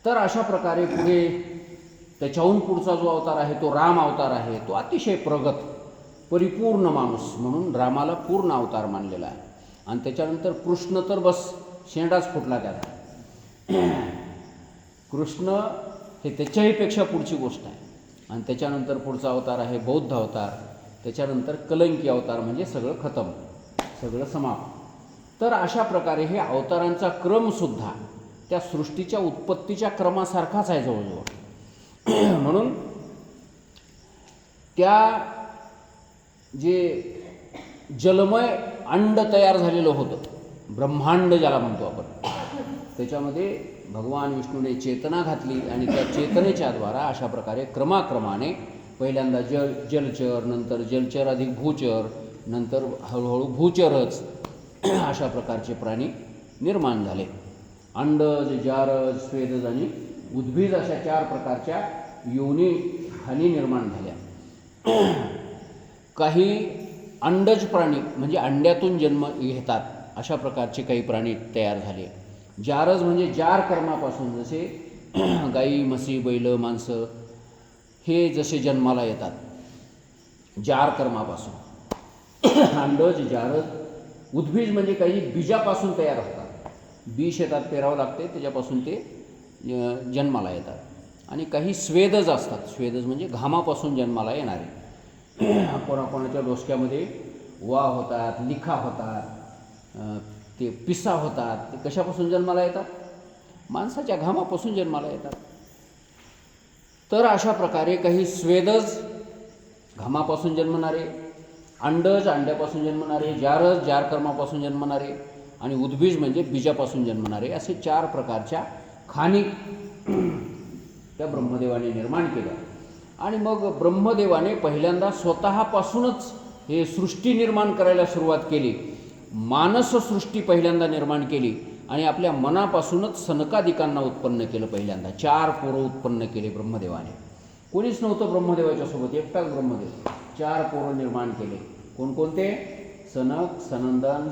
तर अशा प्रकारे पुढे त्याच्याहून पुढचा जो अवतार आहे तो राम अवतार आहे. तो अतिशय प्रगत परिपूर्ण माणूस म्हणून रामाला पूर्ण अवतार मानलेला आहे. आणि त्याच्यानंतर कृष्ण तर बस शेंडाच फुटला त्याचा. कृष्ण हे त्याच्याही पेक्षा पुढची गोष्ट आहे. आणि त्याच्यानंतर पुढचा अवतार आहे बौद्ध अवतार. त्याच्यानंतर कलंकी अवतार म्हणजे सगळं खतम, सगळं समाप्त. तर अशा प्रकारे हे अवतारांचा क्रमसुद्धा त्या सृष्टीच्या उत्पत्तीच्या क्रमासारखाच आहे जवळजवळ. म्हणून त्या जे जलमय अंड तयार झालेलं होतं, ब्रह्मांड ज्याला म्हणतो आपण, त्याच्यामध्ये भगवान विष्णूने चेतना घातली आणि त्या चेतनेच्या द्वारा अशा प्रकारे क्रमाक्रमाने पहिल्यांदा जलचर, नंतर जलचर अधिक भूचर, नंतर हळूहळू भूचरच अशा प्रकारचे प्राणी निर्माण झाले. अंडज, जारज, स्वेदज आणि उद्भिज अशा 4 प्रकारच्या योनी हानी निर्माण झाल्या. काही अंडज प्राणी म्हणजे अंड्यातून जन्म घेतात अशा प्रकारचे काही प्राणी तयार झाले. जारज म्हणजे जार कर्मापासून, जसे गाई, म्हशी, बैल, माणसं हे जसे जन्माला येतात जार कर्मापासून. अंडज, जारज. उद्भिज म्हणजे काही बीजापासून तयार होतात. बी शेतात पेरावं लागते, त्याच्यापासून ते जन्माला येतात. आणि काही स्वेदज असतात. स्वेदज म्हणजे घामापासून जन्माला येणारे. कोणाकोणाच्या डोसक्यामध्ये वा होतात, लिखा होतात, ते पिसा होतात. ते कशापासून जन्माला येतात? माणसाच्या घामापासून जन्माला येतात. तर अशा प्रकारे काही स्वेदज घामापासून जन्मणारे, अंडज अंड्यापासून जन्मणारे, जारज जारकर्मापासून जन्मणारे आणि उद्भिज म्हणजे बीजापासून जन्मणारे, असे 4 प्रकारच्या खाणी त्या ब्रह्मदेवाने निर्माण केल्या. आणि मग ब्रह्मदेवाने पहिल्यांदा स्वतःपासूनच हे सृष्टी निर्माण करायला सुरुवात केली. मानससृष्टी पहिल्यांदा निर्माण केली आणि आपल्या मनापासूनच सनकादिकांना उत्पन्न केलं. पहिल्यांदा 4 पोरं उत्पन्न केले ब्रह्मदेवाने. कोणीच नव्हतं ब्रह्मदेवाच्या सोबत, एकटाच ब्रह्मदेव. 4 पोरं निर्माण केले. कोणकोणते? सनक, सनंदन,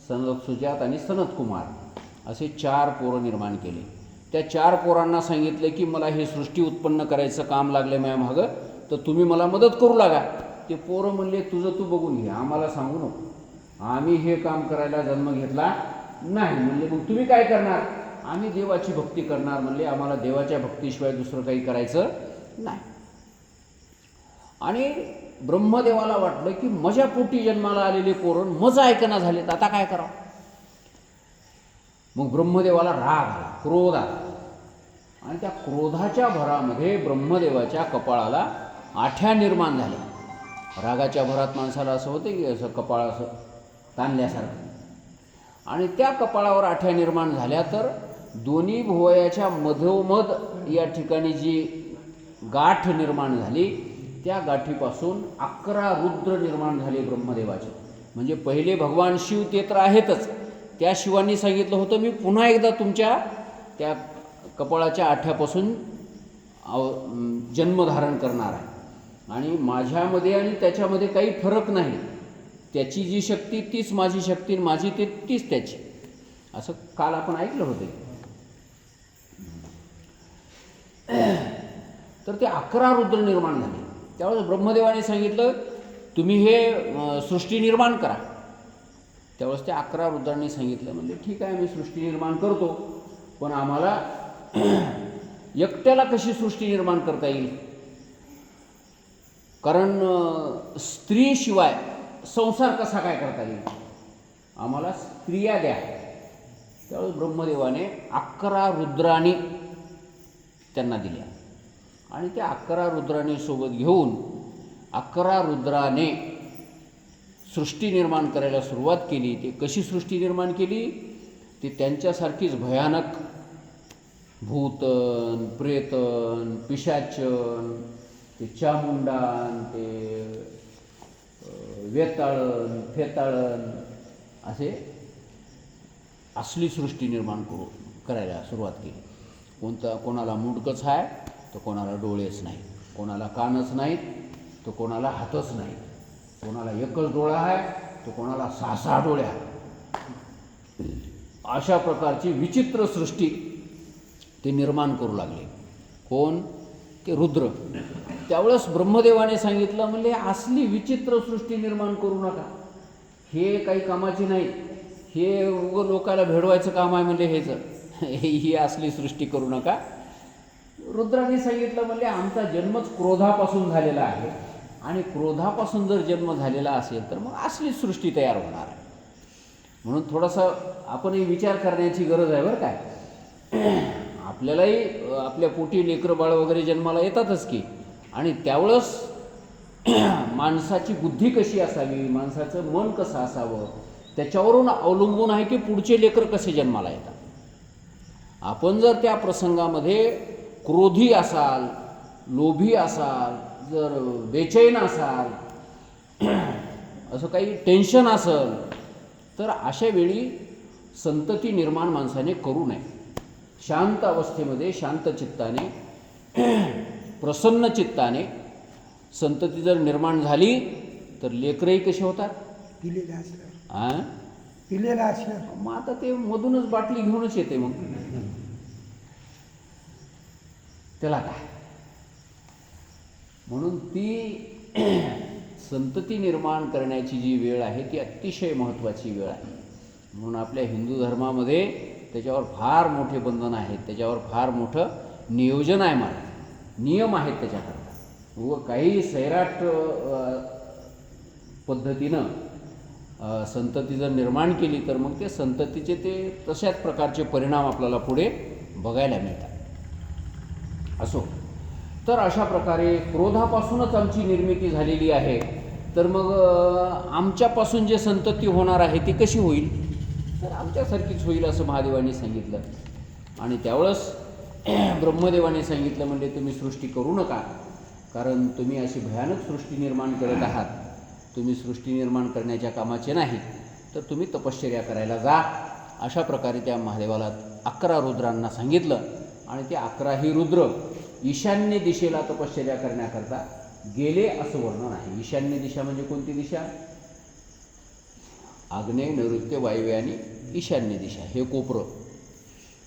सनत सुजात आणि सनत कुमार असे 4 पोरं निर्माण केले. त्या 4 पोरांना सांगितलं की मला हे सृष्टी उत्पन्न करायचं काम लागलं माझ्या मागं, तर तुम्ही मला मदत करू लागा. ते पोरं म्हणले तुझं तू बघून घे, आम्हाला सांगू नको, आम्ही हे काम करायला जन्म घेतला नाही. म्हणले मग तुम्ही काय करणार? आम्ही देवाची भक्ती करणार. म्हणले आम्हाला देवाच्या भक्तीशिवाय दुसरं काही करायचं नाही. आणि ब्रह्मदेवाला वाटलं की माझ्या पोटी जन्माला आलेले पोरं मजा ऐकना झालेत, आता काय करावं? मग ब्रह्मदेवाला राग आला, क्रोध आला. आणि त्या क्रोधाच्या भरामध्ये ब्रह्मदेवाच्या कपाळाला आठ्या निर्माण झाल्या. रागाच्या भरात माणसाला असं होतं की असं कपाळ असं ताणल्यासारखं, आणि त्या कपाळावर आठ्या निर्माण झाल्या तर दोन्ही भुवयाच्या मधोमध या ठिकाणी जी गाठ निर्माण झाली त्या गाठीपासून 11 रुद्र निर्माण झाले ब्रह्मदेवाचे. म्हणजे पहिले भगवान शिव ते तर आहेतच, त्या शिवांनी सांगितलं होतं मी पुन्हा एकदा तुमच्या त्या कपाळाच्या आठ्यापासून जन्मधारण करणार आहे आणि माझ्यामध्ये आणि त्याच्यामध्ये काही फरक नाही. त्याची जी शक्ती तीच माझी शक्ती, माझी तीच त्याची, असं काल आपण ऐकलं होतं. तर ते 11 रुद्र निर्माण झाले. त्यावेळेस ब्रह्मदेवाने सांगितलं तुम्ही हे सृष्टी निर्माण करा. त्यावेळेस त्या 11 रुद्रांनी सांगितलं म्हणजे ठीक आहे मी सृष्टी निर्माण करतो, पण आम्हाला एकट्याला कशी सृष्टी निर्माण करता येईल, कारण स्त्रीशिवाय संसार कसा काय करता येईल, आम्हाला स्त्रिया द्या. त्यावेळेस ब्रह्मदेवाने 11 रुद्रांनी त्यांना दिल्या आणि त्या 11 रुद्रांनी सोबत घेऊन 11 रुद्राने सृष्टी निर्माण करायला सुरुवात केली. ते कशी सृष्टी निर्माण केली, ते त्यांच्यासारखीच भयानक भूतन, प्रेतन, पिशाचन, ते चामुंडान, ते वेताळन, फेताळन असे असली सृष्टी निर्माण करायला सुरुवात केली. कोणाला मुंडकच आहे तर कोणाला डोळेच नाही, कोणाला कानच नाहीत तर कोणाला हातच नाही, कोणाला एकच डोळा आहे तर कोणाला 6 डोळे आहेत. अशा प्रकारची विचित्र सृष्टी ते निर्माण करू लागले. कोण? ते रुद्र. त्यावेळेस ब्रह्मदेवाने सांगितलं म्हणजे असली विचित्र सृष्टी निर्माण करू नका, हे काही कामाची नाही, हे उगं लोकाला भेडवायचं काम आहे म्हणजे हेच, ही असली सृष्टी करू नका. रुद्राने सांगितलं म्हणजे आमचा जन्मच क्रोधापासून झालेला आहे आणि क्रोधापासून जर जन्म झालेला असेल तर मग असली सृष्टी तयार होणार आहे. म्हणून थोडासा आपणही विचार करण्याची गरज आहे बरं काय. आपल्यालाही आपल्या पोटी लेकरं बाळ वगैरे जन्माला येतातच की, आणि त्यावेळेस माणसाची बुद्धी कशी असावी, माणसाचं मन कसं असावं त्याच्यावरून अवलंबून आहे की पुढचे लेकर कसे जन्माला येतात. आपण जर त्या प्रसंगामध्ये क्रोधी असाल, लोभी असाल, जर बेचैन असाल, असं काही टेन्शन असेल तर अशा वेळी संतती निर्माण माणसाने करू नये. शांत अवस्थेमध्ये शांत चित्ताने प्रसन्न चित्ताने संतती जर निर्माण झाली तर लेकरही कसे होतात, पिलेला असल्यावर, हां पिलेला असल्यावर. मग आता ते मधूनच बाटली घेऊनच येते, मग त्याला काय. म्हणून ती संतती निर्माण करण्याची जी वेळ आहे ती अतिशय महत्त्वाची वेळ आहे. म्हणून आपल्या हिंदू धर्मामध्ये त्याच्यावर फार मोठे बंधन आहेत, त्याच्यावर फार मोठं नियोजन आहे, मला नियम आहेत त्याच्याकरता. व काही सैराट पद्धतीनं संतती जर निर्माण केली तर मग ते संततीचे ते तशाच प्रकारचे परिणाम आपल्याला पुढे बघायला मिळतात. असो, तर अशा प्रकारे क्रोधापासूनच आमची निर्मिती झालेली आहे, तर मग आमच्यापासून जे संतती होणार आहे ती कशी होईल, तर आमच्यासारखीच होईल असं महादेवाने सांगितलं. आणि त्यावेळेस ब्रह्मदेवाने सांगितलं म्हणजे तुम्ही सृष्टी करू नका, कारण तुम्ही अशी भयानक सृष्टी निर्माण करत आहात, तुम्ही सृष्टी निर्माण करण्याच्या कामाचे नाही, तर तुम्ही तपश्चर्या करायला जा. अशा प्रकारे त्या महादेवाला 11 रुद्रांना सांगितलं आणि ते 11ही रुद्र ईशान्य दिशेला तपश्चर्या करण्याकरता गेले असं वर्णन आहे. ईशान्य दिशा म्हणजे कोणती दिशा? आग्नेय, नैऋत्य, वायव्य आणि ईशान्य दिशा, हे कोपरं,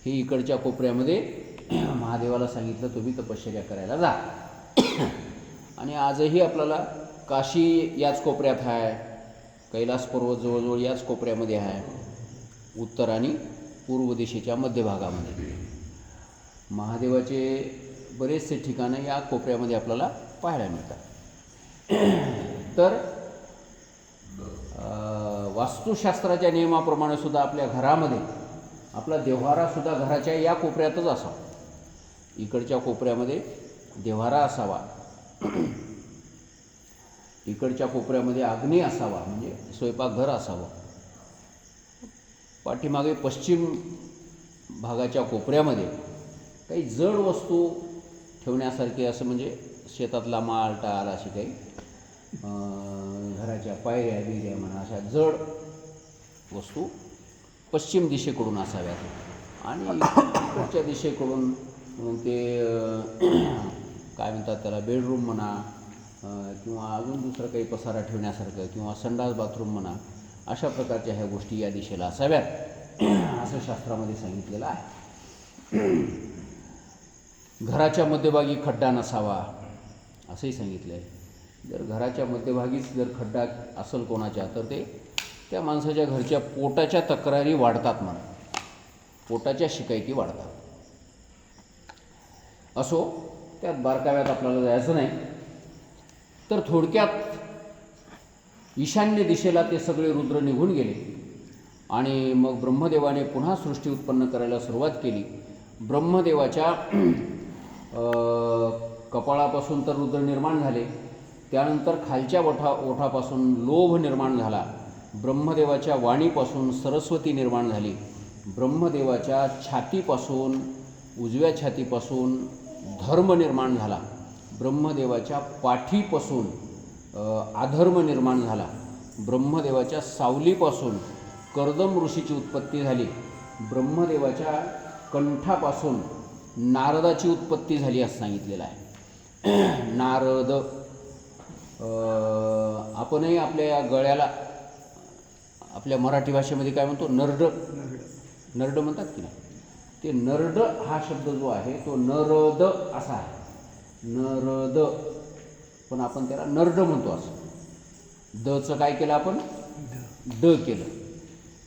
हे इकडच्या कोपऱ्यामध्ये महादेवाला सांगितलं तुम्ही तपश्चर्या करायला जा. आणि आजही आपल्याला काशी याच कोपऱ्यात आहे, कैलास पर्वत जवळजवळ याच कोपऱ्यामध्ये आहे, उत्तर आणि पूर्व दिशेच्या मध्यभागामध्ये. महादेवाचे बरेचसे ठिकाणं या कोपऱ्यामध्ये आपल्याला पाहायला मिळतात. तर वास्तुशास्त्राच्या नियमाप्रमाणे सुद्धा आपल्या घरामध्ये आपला देव्हारासुद्धा घराच्या या कोपऱ्यातच असावा. इकडच्या कोपऱ्यामध्ये देव्हारा असावा, इकडच्या कोपऱ्यामध्ये अग्नी असावा म्हणजे स्वयंपाकघर असावं, पाठीमागे पश्चिम भागाच्या कोपऱ्यामध्ये काही जड वस्तू ठेवण्यासारखे, असं म्हणजे शेतातला माल टाल अशी काही घराच्या पायऱ्या बिऱ्या म्हणा अशा जड वस्तू पश्चिम दिशेकडून असाव्यात आणि पुढच्या दिशेकडून ते काय म्हणतात त्याला बेडरूम म्हणा किंवा अजून दुसरं काही पसारा ठेवण्यासारखं किंवा संडास बाथरूम म्हणा अशा प्रकारच्या ह्या गोष्टी या दिशेला असाव्यात असं शास्त्रामध्ये सांगितलेलं आहे. घराच्या मध्यभागी खड्डा नसावा असंही सांगितलं आहे. जर घराच्या मध्यभागीच जर खड्डा असेल कोणाच्या तर ते त्या माणसाच्या घरच्या पोटाच्या तक्रारी वाढतात म्हणा, पोटाच्या शिकायती वाढतात. असो, त्यात बारकाव्यात आपल्याला जायचं नाही. तर थोडक्यात ईशान्य दिशेला ते सगळे रुद्र निघून गेले आणि मग ब्रह्मदेवाने पुन्हा सृष्टी उत्पन्न करायला सुरुवात केली. ब्रह्मदेवाच्या कपाळापासून तर रुद्र निर्माण झाले, त्यानंतर खालच्या ओठापासून लोभ निर्माण झाला, ब्रह्मदेवाच्या वाणीपासून सरस्वती निर्माण झाली, ब्रह्मदेवाच्या छातीपासून उजव्या छातीपासून धर्म निर्माण झाला, ब्रह्मदेवाच्या पाठीपासून अधर्म निर्माण झाला, ब्रह्मदेवाच्या सावलीपासून कर्दम ऋषीची उत्पत्ती झाली, ब्रह्मदेवाच्या कंठापासून नारदाची उत्पत्ती झाली असं सांगितलेलं आहे. नारद आपणही आपल्या गळ्याला आपल्या मराठी भाषेमध्ये काय म्हणतो, नरड, नरड म्हणतात की नाही. ते नरड हा शब्द जो आहे तो नरद असा आहे, नरद, पण आपण त्याला नरड म्हणतो. असं दचं काय केलं आपण, द केलं.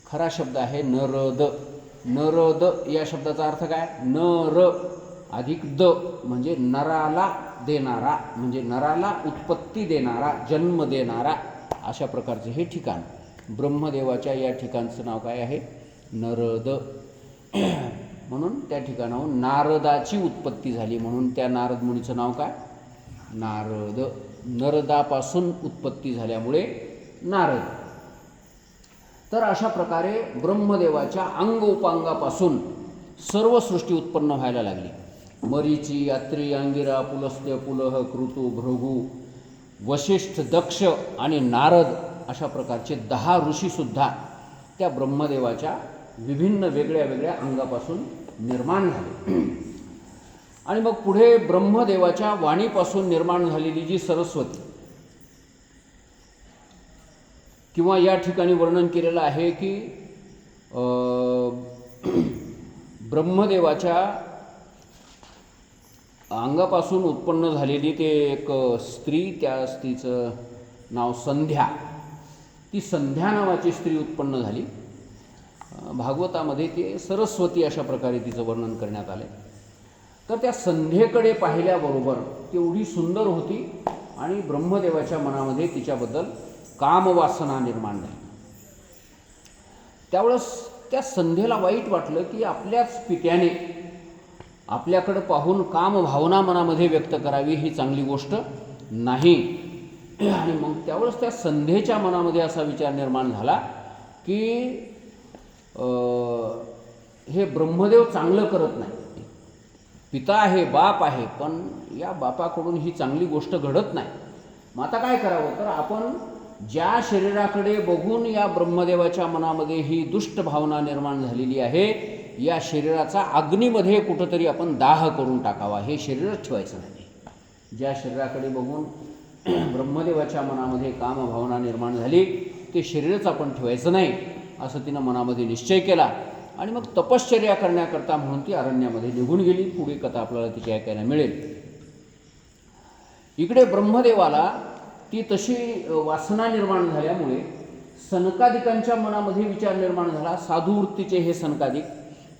खरा शब्द आहे नरद. नरद या शब्दाचा अर्थ काय, नर अधिक द म्हणजे नराला देणारा, म्हणजे नराला उत्पत्ती देणारा, जन्म देणारा, अशा प्रकारचे हे ठिकाण. ब्रह्मदेवाच्या या ठिकाणचं नाव काय आहे, नरद. म्हणून त्या ठिकाणाहून नारदाची उत्पत्ती झाली, म्हणून त्या नारद मुनीचं नाव काय, नारद. नरदापासून उत्पत्ती झाल्यामुळे नारद. तर अशा प्रकारे ब्रह्मदेवाच्या अंग उपांगापासून सर्व सृष्टी उत्पन्न व्हायला लागली. मरीची, अत्री, अंगिरा, पुलस्त्य, पुलह, कृतू, भृगू, वशिष्ठ, दक्ष आणि नारद अशा प्रकारचे 10 ऋषीसुद्धा त्या ब्रह्मदेवाच्या विभिन्न वेगळ्या वेगळ्या अंगापासून निर्माण झाले. आणि मग पुढे ब्रह्मदेवाच्या वाणीपासून निर्माण झालेली जी सरस्वती, किंवा या ठिकाणी वर्णन केलेलं आहे की ब्रह्मदेवाच्या अंगापासून उत्पन्न झालेली ते एक स्त्री, त्या स्त्रीचं नाव संध्या, ती संध्या नावाची स्त्री उत्पन्न झाली. भागवतामध्ये ते सरस्वती अशा प्रकारे तिचं वर्णन करण्यात आलं. तर त्या संध्येकडे पाहिल्याबरोबर तेवढी सुंदर होती आणि ब्रह्मदेवाच्या मनामध्ये तिच्याबद्दल कामवासना निर्माण झाली. त्यावेळेस त्या संध्येला वाईट वाटलं की आपल्याच पित्याने आपल्याकडं पाहून कामभावना मनामध्ये व्यक्त करावी, ही चांगली गोष्ट नाही. आणि मग त्यावेळेस त्या संध्येच्या मनामध्ये असा विचार निर्माण झाला की हे ब्रह्मदेव चांगलं करत नाही, पिता आहे, बाप आहे, पण या बापाकडून ही चांगली गोष्ट घडत नाही. मग आता काय करावं, तर आपण ज्या शरीराकडे बघून या ब्रह्मदेवाच्या मनामध्ये ही दुष्ट भावना निर्माण झालेली आहे, या शरीराचा अग्नीमध्ये कुठंतरी आपण दाह करून टाकावा, हे शरीरच ठेवायचं नाही. ज्या शरीराकडे बघून ब्रह्मदेवाच्या मनामध्ये कामभावना निर्माण झाली ते शरीरच आपण ठेवायचं नाही, असं तिनं मनामध्ये निश्चय केला. आणि मग तपश्चर्या करण्याकरता म्हणून ती अरण्यामध्ये निघून गेली. पुढे कथा आपल्याला तिची ऐकायला मिळेल. इकडे ब्रह्मदेवाला ती तशी वासना निर्माण झाल्यामुळे सनकादिकांच्या मनामध्ये विचार निर्माण झाला. साधुवृत्तीचे हे सनकादिक,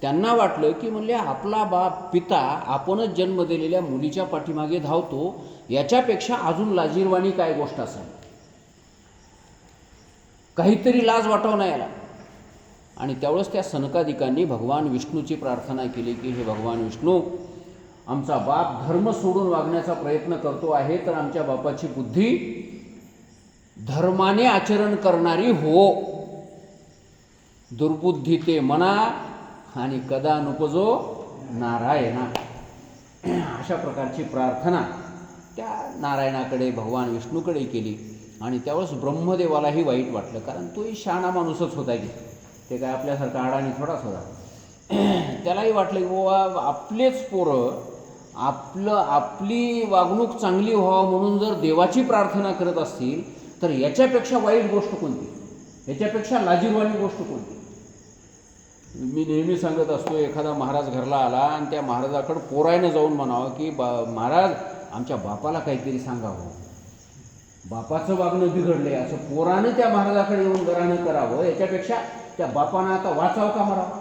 त्यांना वाटलं की म्हणले आपला बाप पिता आपणच जन्म दिलेल्या मुलीच्या पाठीमागे धावतो, याच्यापेक्षा अजून लाजीरवाणी काय गोष्ट असेल, काहीतरी लाज वाटावं नाही याला. आणि त्यावेळेस त्या सनकादिकांनी भगवान विष्णूची प्रार्थना केली की हे भगवान विष्णू, आमचा बाप धर्म सोडून वागण्याचा प्रयत्न करतो आहे, तर आमच्या बापाची बुद्धी धर्माने आचरण करणारी हो. दुर्बुद्धी ते मना आणि कदा नुपजो नारायणा. अशा प्रकारची प्रार्थना त्या नारायणाकडे भगवान विष्णूकडे केली. आणि त्यावेळेस ब्रह्मदेवालाही वाईट वाटलं, कारण तोही शहाणा माणूसच होता की ते काय आपल्यासारखा अडाणी थोडाच होता. त्यालाही वाटलं की बाबा आपलेच पोरं आपली वागणूक चांगली व्हावं म्हणून जर देवाची प्रार्थना करत असतील तर याच्यापेक्षा वाईट गोष्ट कोणती, याच्यापेक्षा लाजिरवाणी गोष्ट कोणती. मी नेहमी सांगत असतो, एखादा महाराज घरला आला आणि त्या महाराजाकडं पोरायनं जाऊन म्हणावं की महाराज आमच्या बापाला काहीतरी सांगावं, बापाचं वागणं बिघडले असं पोरानं त्या महाराजाकडे येऊन गराणं करावं, याच्यापेक्षा त्या बापानं आता वाचावं का मारावं.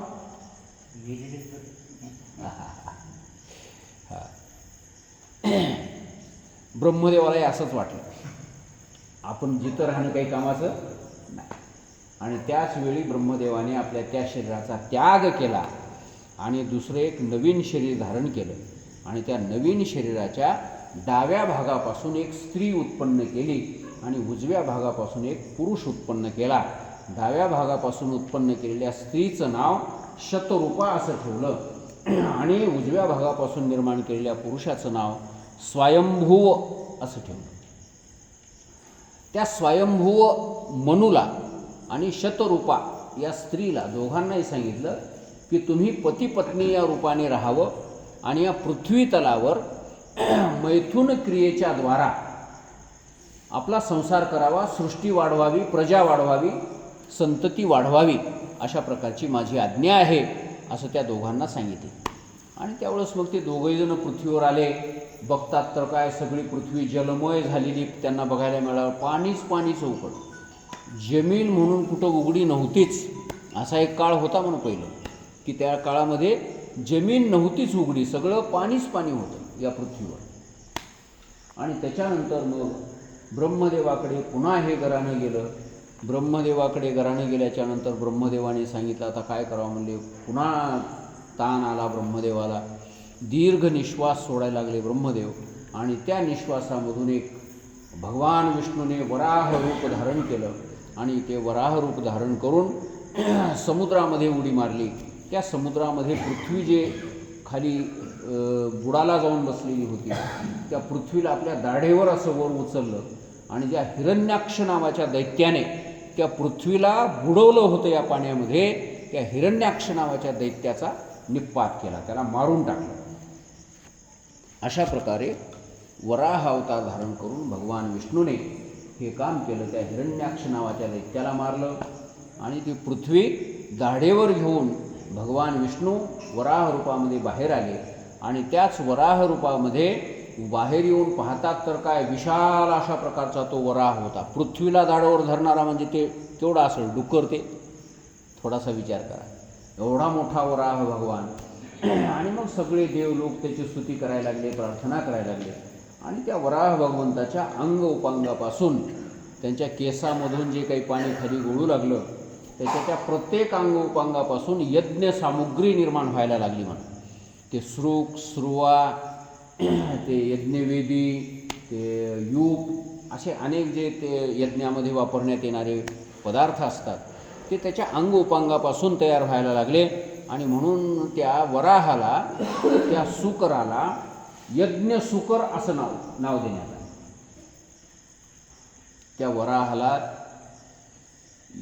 ब्रह्मदेवालाही असंच वाटलं, आपण जिथं राहणं काही कामाचं नाही. आणि त्याच वेळी ब्रह्मदेवाने आपल्या त्या शरीराचा त्याग केला आणि दुसरं एक नवीन शरीर धारण केलं. आणि त्या नवीन शरीराच्या डाव्या भागापासून एक स्त्री उत्पन्न केली आणि उजव्या भागापासून एक पुरुष उत्पन्न केला. डाव्या भागापासून उत्पन्न केलेल्या स्त्रीचं नाव शतरूपा असं ठेवलं आणि उजव्या भागापासून निर्माण केलेल्या पुरुषाचं नाव स्वयंभुव असं ठेवलं. त्या स्वयंभुव मनूला आणि शतरूपा या स्त्रीला दोघांनाही सांगितलं की तुम्ही पती पत्नी या रूपाने राहावं आणि या पृथ्वी तलावर मैथुन क्रियेच्या द्वारा आपला संसार करावा, सृष्टी वाढवावी, प्रजा वाढवावी, संतती वाढवावी, अशा प्रकारची माझी आज्ञा आहे असं त्या दोघांना सांगितले. आणि त्यावेळेस मग ते दोघंहीजणं पृथ्वीवर आले. बघतात तर काय सगळी पृथ्वी जलमय झालेली त्यांना बघायला मिळालं. पाणी चौकट, जमीन म्हणून कुठं उघडी नव्हतीच. असा एक काळ होता म्हणून पहिलं की त्या काळामध्ये जमीन नव्हतीच उघडी, सगळं पाणी होतं या पृथ्वीवर. आणि त्याच्यानंतर मग ब्रह्मदेवाकडे पुन्हा हे घराणं गेलं. ब्रह्मदेवाकडे घराणं गेल्याच्यानंतर ब्रह्मदेवाने सांगितलं आता काय करावं. म्हणजे पुन्हा ताण आला ब्रह्मदेवाला. दीर्घ निश्वास सोडायला लागले ब्रह्मदेव. आणि त्या निश्वासामधून एक भगवान विष्णूने वराह रूप धारण केलं आणि ते वराह रूप धारण करून समुद्रामध्ये उडी मारली. त्या समुद्रामध्ये पृथ्वी जे खाली बुडाला जाऊन बसलेली होती त्या पृथ्वीला आपल्या दाढेवर असं वर उचललं आणि ज्या हिरण्याक्ष नावाच्या दैत्याने त्या पृथ्वीला बुडवलं होतं या पाण्यामध्ये, त्या हिरण्याक्ष नावाच्या दैत्याचा निप्पात केला, त्याला मारून टाकलं. अशा प्रकारे वराह अवतार धारण करून भगवान विष्णूने हे काम केलं. त्या हिरण्याक्ष नावाच्या दैत्याला मारलं आणि ती पृथ्वी दाढेवर घेऊन भगवान विष्णू वराह रूपामध्ये बाहेर आले. आणि त्याच वराह रूपामध्ये बाहेर येऊन पाहतात तर काय विशाल अशा प्रकारचा तो वराह होता. पृथ्वीला दाढेवर धरणारा म्हणजे ते केवढा असेल, डुक्कर ते, थोडासा विचार करा, एवढा मोठा वराह भगवान. आणि मग सगळे देवलोक त्याची स्तुती करायला लागले, प्रार्थना करायला लागले. आणि त्या वराह भगवंताच्या अंग उपांगापासून त्यांच्या केसामधून जे काही पाणी खाली गळू लागलं त्याच्या त्या प्रत्येक अंग उपांगापासून यज्ञ सामुग्री निर्माण व्हायला लागली. म्हणून ते श्रुक, श्रुवा, ते यज्ञवेदी, ते यूप, असे अनेक जे ते यज्ञामध्ये वापरण्यात येणारे पदार्थ असतात ते त्याच्या अंग उपांगापासून तयार व्हायला लागले. आणि म्हणून त्या वराहाला, त्या सुकराला यज्ञ सुकर असं नाव देण्यात आलं. त्या वराहाला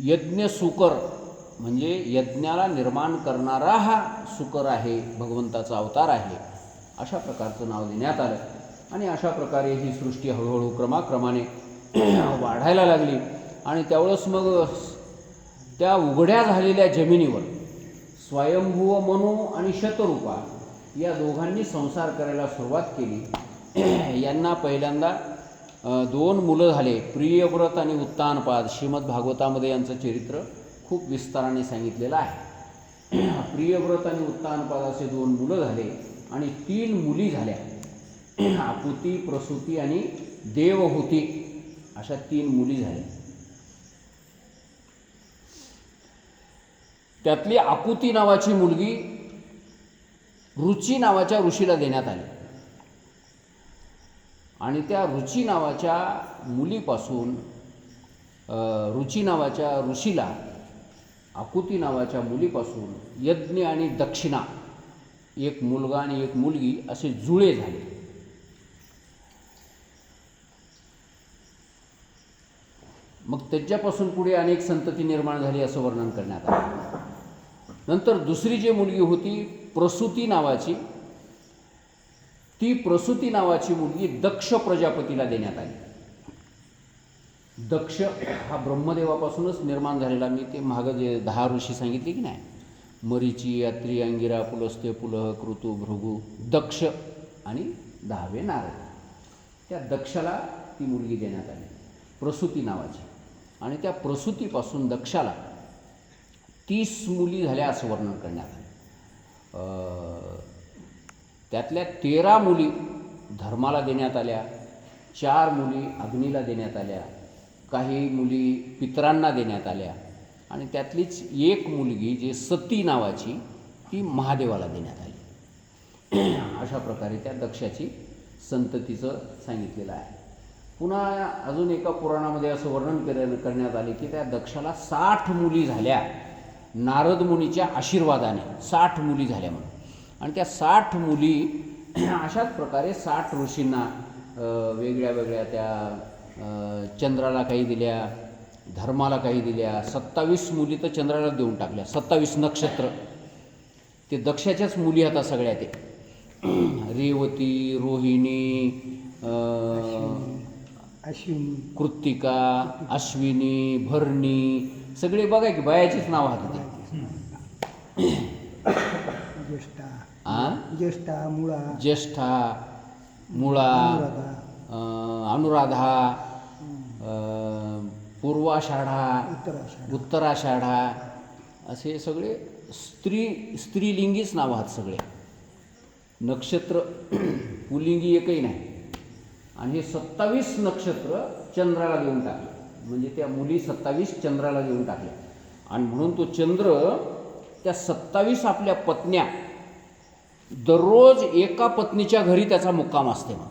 यज्ञ सुकर म्हणजे यज्ञाला निर्माण करणारा हा सुकर आहे, भगवंताचा अवतार आहे, अशा प्रकारचं नाव देण्यात आलं. आणि अशा प्रकारे ही सृष्टी हळूहळू क्रमाक्रमाने वाढायला लागली. आणि त्यावेळेस मग त्या उघड्या झालेल्या जमिनीवर स्वयंभुव मनू आणि शतरूपा या दोघांनी संसार करायला सुरुवात केली. यांना पहिल्यांदा 2 मुलं झाले, प्रियव्रत आणि उत्तानपाद. श्रीमद भागवतामध्ये यांचं चरित्र खूप विस्ताराने सांगितलेलं आहे. प्रियव्रत आणि उत्तानपाद असे 2 मुलं झाले आणि 3 मुली झाल्या. आकुती, प्रसूती आणि देवहूती अशा 3 मुली झाल्या. त्यातली आकुती नावाची मुलगी रुची नावाच्या ऋषीला देण्यात आली. आणि त्या रुची नावाच्या मुलीपासून रुची नावाच्या ऋषीला आकुती नावाच्या मुलीपासून यज्ञ आणि दक्षिणा, एक मुलगा आणि एक मुलगी असे जुळे झाले. मग त्याच्यापासून पुढे अनेक संतती निर्माण झाली असं वर्णन करण्यात आलं. नंतर दुसरी जी मुलगी होती प्रसूती नावाची, ती प्रसूती नावाची मुलगी दक्ष प्रजापतीला देण्यात आली. दक्ष हा ब्रह्मदेवापासूनच निर्माण झालेला, मी ते मागं जे 10 ऋषी सांगितले की नाही, मरीची, अत्री, अंगिरा, पुलस्त्य, पुलह, कृतू, भृगू, दक्ष आणि 10वे नारद. त्या दक्षाला ती मुलगी देण्यात आली प्रसूती नावाची. आणि त्या प्रसूतीपासून दक्षाला 30 मुली झाल्या असं वर्णन करण्यात आलं. त्यातल्या 13 मुली धर्माला देण्यात आल्या, 4 मुली अग्नीला देण्यात आल्या, काही मुली पितरांना देण्यात आल्या आणि त्यातलीच एक मुलगी जे सती नावाची ती महादेवाला देण्यात आली. अशा प्रकारे त्या दक्षाची संततीचं सांगितलेलं आहे. पुन्हा अजून एका पुराणामध्ये असं वर्णन करण्यात आले की त्या दक्षाला 60 मुली झाल्या नारद मुनीच्या आशीर्वादाने, 60 मुली झाल्या म्हणून. आणि त्या 60 मुली अशाच प्रकारे 60 ऋषींना वेगळ्या वेगळ्या त्या चंद्राला काही दिल्या, धर्माला काही दिल्या. 27 मुली तर चंद्राला देऊन टाकल्या, 27 नक्षत्र. ते दक्षाच्याच मुली आता सगळ्या. ते रेवती, रोहिणी, अश्विनी, कृत्तिका, अश्विनी, भरणी, सगळे बघा की बायाचीच नाव हात ते. ज्येष्ठा, मुळा, ज्येष्ठा, मुळा, अनुराधा, पूर्वाषाढा, उत्तराषाढा, असे सगळे स्त्रीलिंगीच नाव आहेत सगळे. नक्षत्र पुलिंगी एकही नाही. आणि हे 27 नक्षत्र चंद्राला देऊन टाकले, म्हणजे त्या मुली 27 चंद्राला देऊन टाकल्या. आणि म्हणून तो चंद्र त्या 27 आपल्या पत्न्या, दररोज एका पत्नीच्या घरी त्याचा मुक्काम असते. मग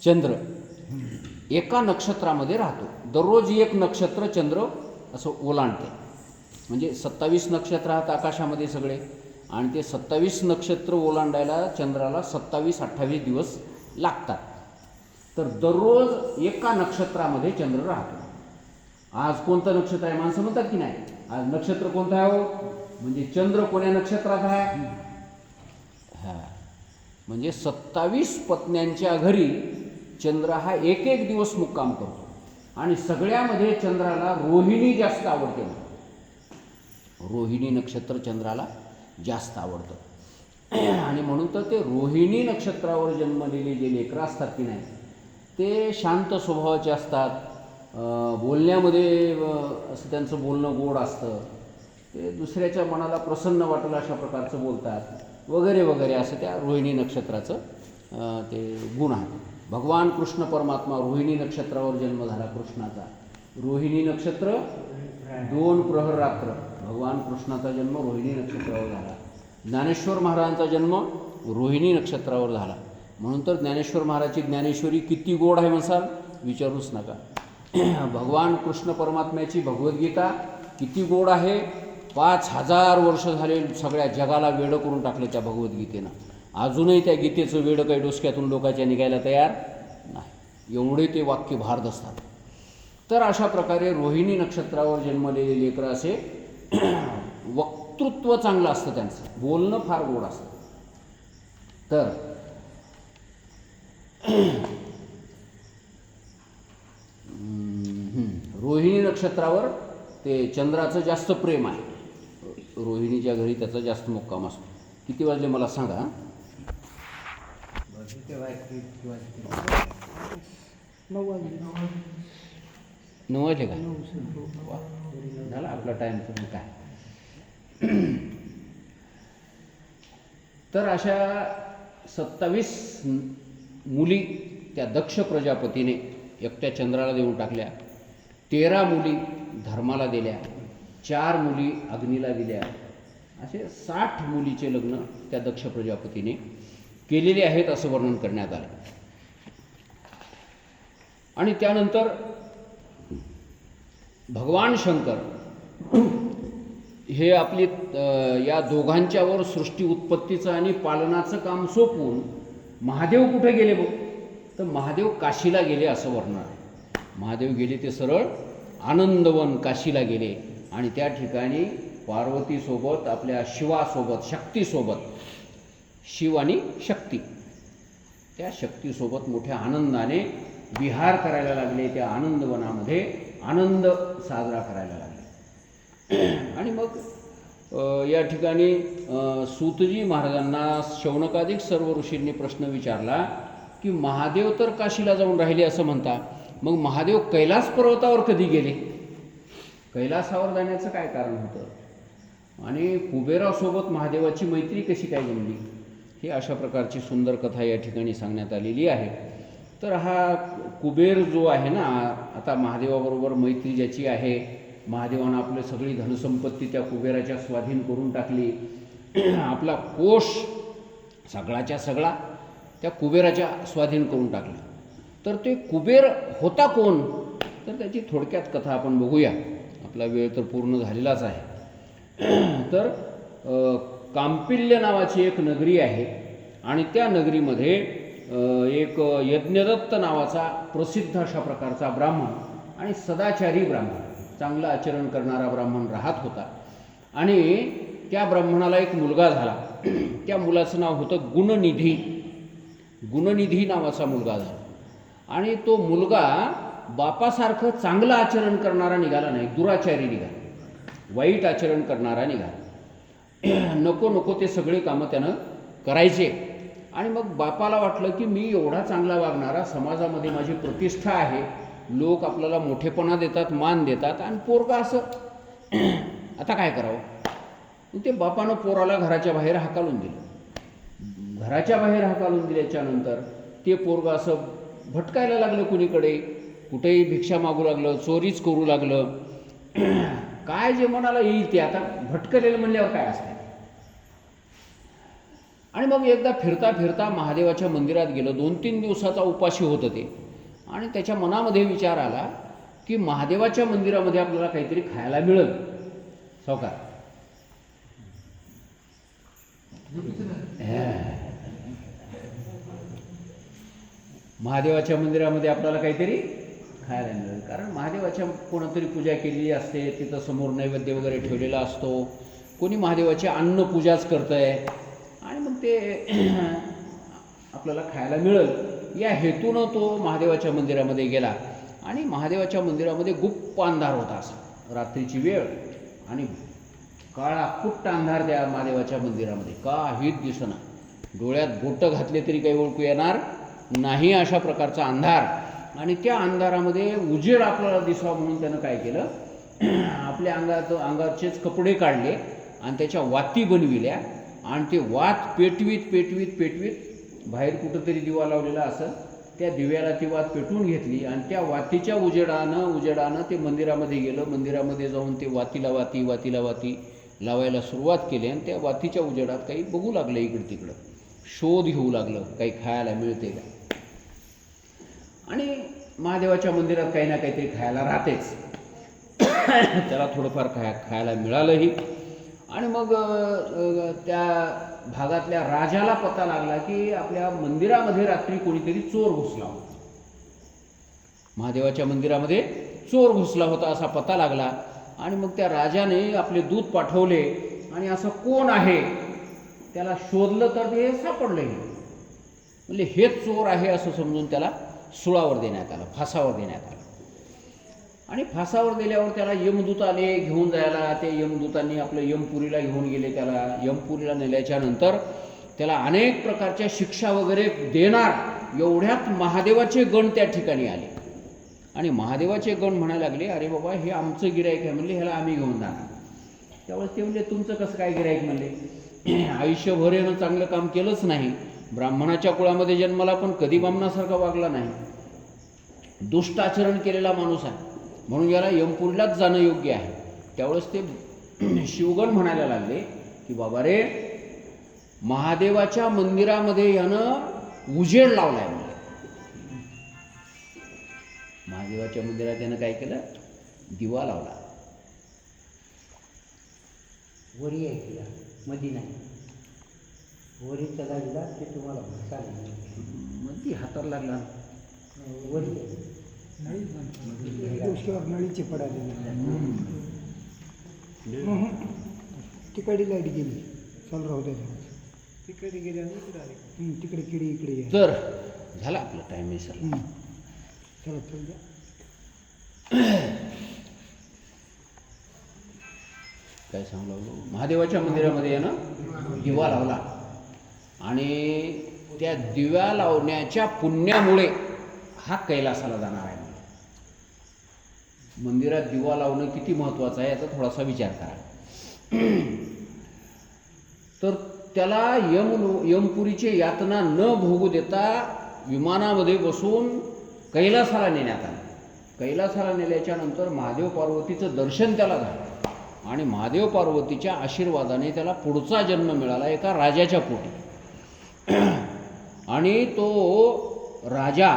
चंद्र एका नक्षत्रामध्ये राहतो. दररोज एक नक्षत्र चंद्र असं ओलांडते. म्हणजे 27 नक्षत्र आहेत आकाशामध्ये सगळे, आणि ते 27 नक्षत्र ओलांडायला चंद्राला 27-28 दिवस लागतात. तर दररोज एका नक्षत्रामध्ये चंद्र राहतो. आज कोणतं नक्षत्र आहे माणसं म्हणतात की नाही, आज नक्षत्र कोणतं आहे हो, म्हणजे चंद्र कोण्या नक्षत्रात आहे. म्हणजे 27 पत्न्यांच्या घरी चंद्र हा एक एक दिवस मुक्काम करतो. आणि सगळ्यामध्ये चंद्राला रोहिणी जास्त आवडते. रोहिणी नक्षत्र चंद्राला जास्त आवडतं. आणि म्हणून तर ते रोहिणी नक्षत्रावर जन्मलेले जे लेकरं असतात की नाही, ते शांत स्वभावाचे असतात. बोलण्यामध्ये असं त्यांचं बोलणं गोड असतं. ते दुसऱ्याच्या मनाला प्रसन्न वाटेल अशा प्रकारचं बोलतात वगैरे वगैरे, असं त्या रोहिणी नक्षत्राचं ते गुण आहे. भगवान कृष्ण परमात्मा रोहिणी नक्षत्रावर जन्म झाला कृष्णाचा. रोहिणी नक्षत्र 2 प्रहर रात्र भगवान कृष्णाचा जन्म रोहिणी नक्षत्रावर झाला. ज्ञानेश्वर महाराजांचा जन्म रोहिणी नक्षत्रावर झाला. म्हणून तर ज्ञानेश्वर महाराजांची ज्ञानेश्वरी किती गोड आहे म्हणसाल, विचारूच नका. भगवान कृष्ण परमात्म्याची भगवद्गीता किती गोड आहे. 5000 वर्ष झाले सगळ्या जगाला वेडं करून टाकलं त्या भगवद्गीतेनं. अजूनही त्या गीतेचं वेडं काही डोसक्यातून लोकांच्या निघायला तयार नाही, एवढे ते वाक्य भारत असतात. तर अशा प्रकारे रोहिणी नक्षत्रावर जन्मलेले लेकरं असे वक्तृत्व चांगलं असतं, त्यांचं बोलणं फार गोड असतं. तर रोहिणी नक्षत्रावर ते चंद्राचं जास्त प्रेम आहे. रोहिणीच्या घरी त्याचा जास्त मुक्काम असतो. किती वाजले मला सांगा. 9 वाजले का? झाला आपला टाईम. तुम्ही काय तर अशा 27 मुली त्या दक्ष प्रजापतीने एकट्या चंद्राला देऊन टाकल्या. 13 मुली धर्माला दिल्या, 4 मुली अग्नीला दिल्या. असे 60 मुलीचे लग्न त्या दक्ष प्रजापतीने केलेले आहेत असं वर्णन करण्यात आलं. आणि त्यानंतर भगवान शंकर हे आपली या दोघांच्यावर सृष्टी उत्पत्तीचं आणि पालनाचं काम सोपवून महादेव कुठे गेले बघ, तर महादेव काशीला गेले असं वर्णन आहे. महादेव गेले ते सरळ आनंदवन काशीला गेले आणि त्या ठिकाणी पार्वतीसोबत आपल्या शिवासोबत शक्तीसोबत, शिव आणि शक्ती, त्या शक्तीसोबत मोठ्या आनंदाने विहार करायला लागले. त्या आनंदवनामध्ये आनंद साजरा करायला लागले. आणि मग या ठिकाणी सूतजी महाराजांना शौनकादिक सर्व ऋषींनी प्रश्न विचारला की महादेव तर काशीला जाऊन राहिले असं म्हणता, मग महादेव कैलास पर्वतावर कधी गेले? कैलासावर जाण्याचं काय कारण होतं आणि कुबेरासोबत महादेवाची मैत्री कशी काय जमली? ही अशा प्रकारची सुंदर कथा या ठिकाणी सांगण्यात आलेली आहे. तर हा कुबेर जो आहे ना, आता महादेवाबरोबर मैत्री ज्याची आहे, महादेवानं आपली सगळी धनसंपत्ती त्या कुबेराच्या स्वाधीन करून टाकली. आपला कोश सगळाच्या सगळा त्या कुबेराच्या स्वाधीन करून टाकला. तर ते कुबेर होता कोण? तर त्याची थोडक्यात कथा आपण बघूया. आपला वेळ तर पूर्ण झालेलाच आहे. तर कांपिल्य नावाची एक नगरी आहे आणि त्या नगरीमध्ये एक यज्ञदत्त नावाचा प्रसिद्ध अशा प्रकारचा ब्राह्मण आणि सदाचारी ब्राह्मण, चांगलं आचरण करणारा ब्राह्मण राहत होता. आणि त्या ब्राह्मणाला एक मुलगा झाला. त्या मुलाचं नाव होतं गुणनिधी. गुणनिधी नावाचा मुलगा झाला आणि तो मुलगा बापासारखं चांगलं आचरण करणारा निघाला नाही, दुराचारी निघाला, वाईट आचरण करणारा निघाला. नको नको ते सगळे कामं त्यानं करायचे. आणि मग बापाला वाटलं की मी एवढा चांगला वागणारा, समाजामध्ये माझी प्रतिष्ठा आहे, लोक आपल्याला मोठेपणा देतात, मान देतात, आणि पोरगा असं आता काय करावं? ते बापानं पोराला घराच्या बाहेर हाकालून दिलं. घराच्या बाहेर हाकालून दिल्याच्यानंतर ते पोरगा असं भटकायला लागलं, कुणीकडे कुठेही भिक्षा मागू लागलं, चोरीच करू लागलं. काय जे मनाला येईल ते, आता भटकलेलं म्हणल्यावर काय असतं. आणि मग एकदा फिरता फिरता महादेवाच्या मंदिरात गेलं. 2-3 दिवसाचा उपाशी होतं ते. आणि त्याच्या मनामध्ये विचार आला की महादेवाच्या मंदिरामध्ये आपल्याला काहीतरी खायला मिळेल. सावकार महादेवाच्या मंदिरामध्ये आपल्याला काहीतरी खायला मिळेल, कारण महादेवाच्या कोणतरी पूजा केलेली असते, तिथं समोर नैवेद्य वगैरे ठेवलेला असतो, कोणी महादेवाची अन्नपूजाच करतं आहे आणि मग ते आपल्याला खायला मिळेल या हेतूनं तो महादेवाच्या मंदिरामध्ये गेला. आणि महादेवाच्या मंदिरामध्ये गुप्त अंधार होता, असा रात्रीची वेळ आणि काळा कुट्ट अंधार त्या महादेवाच्या मंदिरामध्ये, काहीच दिसेना, डोळ्यात बोटं घातले तरी काही ओळखू येणार नाही अशा प्रकारचा अंधार. आणि त्या अंधारामध्ये उजेड आपल्याला दिसावा म्हणून त्यानं काय केलं, आपल्या अंगाचेच कपडे काढले आणि त्याच्या वाती बनविल्या आणि ते वात पेटवीत पेटवीत पेटवीत बाहेर कुठंतरी दिवा लावलेला असं त्या दिव्याला ती वात पेटवून घेतली आणि त्या वातीच्या उजेडानं ते मंदिरामध्ये गेलं. मंदिरामध्ये जाऊन ते वातीला वाती लावायला सुरुवात केली आणि त्या वातीच्या उजेडात काही बघू लागलं, इकडं तिकडं शोध घेऊ लागलं, काही खायला मिळते का. आणि महादेवाच्या मंदिरात काही ना काहीतरी खायला राहतेच. त्याला थोडंफार खायला मिळालंही. आणि मग त्या भागातल्या राजाला पता लागला की आपल्या मंदिरामध्ये रात्री कोणीतरी चोर घुसला होता, महादेवाच्या मंदिरामध्ये चोर घुसला होता असा पता लागला. आणि मग त्या राजाने आपले दूत पाठवले आणि असं कोण आहे त्याला शोधलं, तर ते सापडलं. म्हणजे हेच चोर आहे असं समजून त्याला सुळावर देण्यात आलं, फासावर देण्यात आलं. आणि फासावर दिल्यावर त्याला यमदूत आले घेऊन जायला. ते यमदूतांनी आपलं यमपुरीला घेऊन गेले. त्याला यमपुरीला नेल्याच्या नंतर त्याला अनेक प्रकारच्या शिक्षा वगैरे देणार एवढ्यात महादेवाचे गण त्या ठिकाणी आले. आणि महादेवाचे गण म्हणायला लागले, अरे बाबा हे आमचं गिराईक आहे म्हणले, ह्याला आम्ही घेऊन जाणार. त्यावेळेस ते म्हणजे तुमचं कसं काय गिराईक म्हणले, आयुष्यभर यानं चांगलं काम केलंच नाही, ब्राह्मणाच्या कुळामध्ये जन्माला पण कधी बामणासारखा वागला नाही, दुष्ट आचरण केलेला माणूस आहे, म्हणून याला यमपुरीलाच जाणं योग्य आहे. त्यावेळेस ते शिवगण म्हणायला लागले की बाबा रे, महादेवाच्या मंदिरामध्ये यानं उजेड लावलाय म्हणजे. महादेवाच्या मंदिरात यानं काय केलं, दिवा लावला. वरी आहे तिला मधी नाही. वरीचा लागला की तुम्हाला चालेल. मग ती हाताला लागला. वरी आहे. दिवसावर नळीचे पडाले तिकडे लाईट गेली. चालू राहू द्या. तिकडे गेल्या तिकडे किडी इकडे गेली. तर झाला आपला टाईम विसरला. चला चल द्या. काय सांगू लागलो, महादेवाच्या मंदिरामध्ये आहे ना दिवा लावला आणि त्या दिव्या लावण्याच्या पुण्यामुळे हा कैलासाला जाणार आहे. मंदिरात दिवा लावणं किती महत्त्वाचं आहे याचा थोडासा विचार करा. तर त्याला यमपुरीचे यातना न भोगू देता विमानामध्ये बसून कैलासाला नेण्यात आलं. कैलासाला नेल्याच्या नंतर महादेव पार्वतीचं दर्शन त्याला झालं आणि महादेव पार्वतीच्या आशीर्वादाने त्याला पुढचा जन्म मिळाला एका राजाच्या पोटी. आणि तो राजा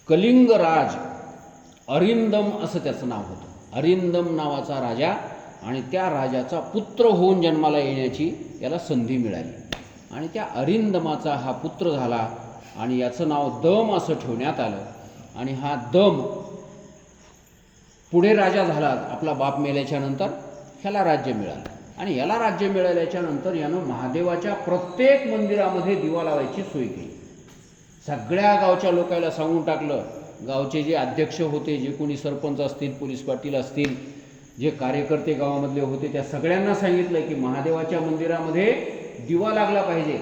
कलिंगराज अरिंदम असं त्याचं नाव होतं. अरिंदम नावाचा राजा आणि त्या राजाचा पुत्र होऊन जन्माला येण्याची याला संधी मिळाली आणि त्या अरिंदमाचा हा पुत्र झाला आणि याचं नाव दम असं ठेवण्यात आलं. आणि हा दम पुढे राजा झाला. आपला बाप मेल्याच्या नंतर ह्याला राज्य मिळालं आणि याला राज्य मिळाल्याच्या नंतर यानं महादेवाच्या प्रत्येक मंदिरामध्ये दिवा लावायची सोय केली. सगळ्या गावच्या लोकांना सांगून टाकलं. गावचे जे अध्यक्ष होते, जे कोणी सरपंच असतील, पोलीस पाटील असतील, जे कार्यकर्ते गावामधले होते, त्या सगळ्यांना सांगितलं की महादेवाच्या मंदिरामध्ये दिवा लागला पाहिजे.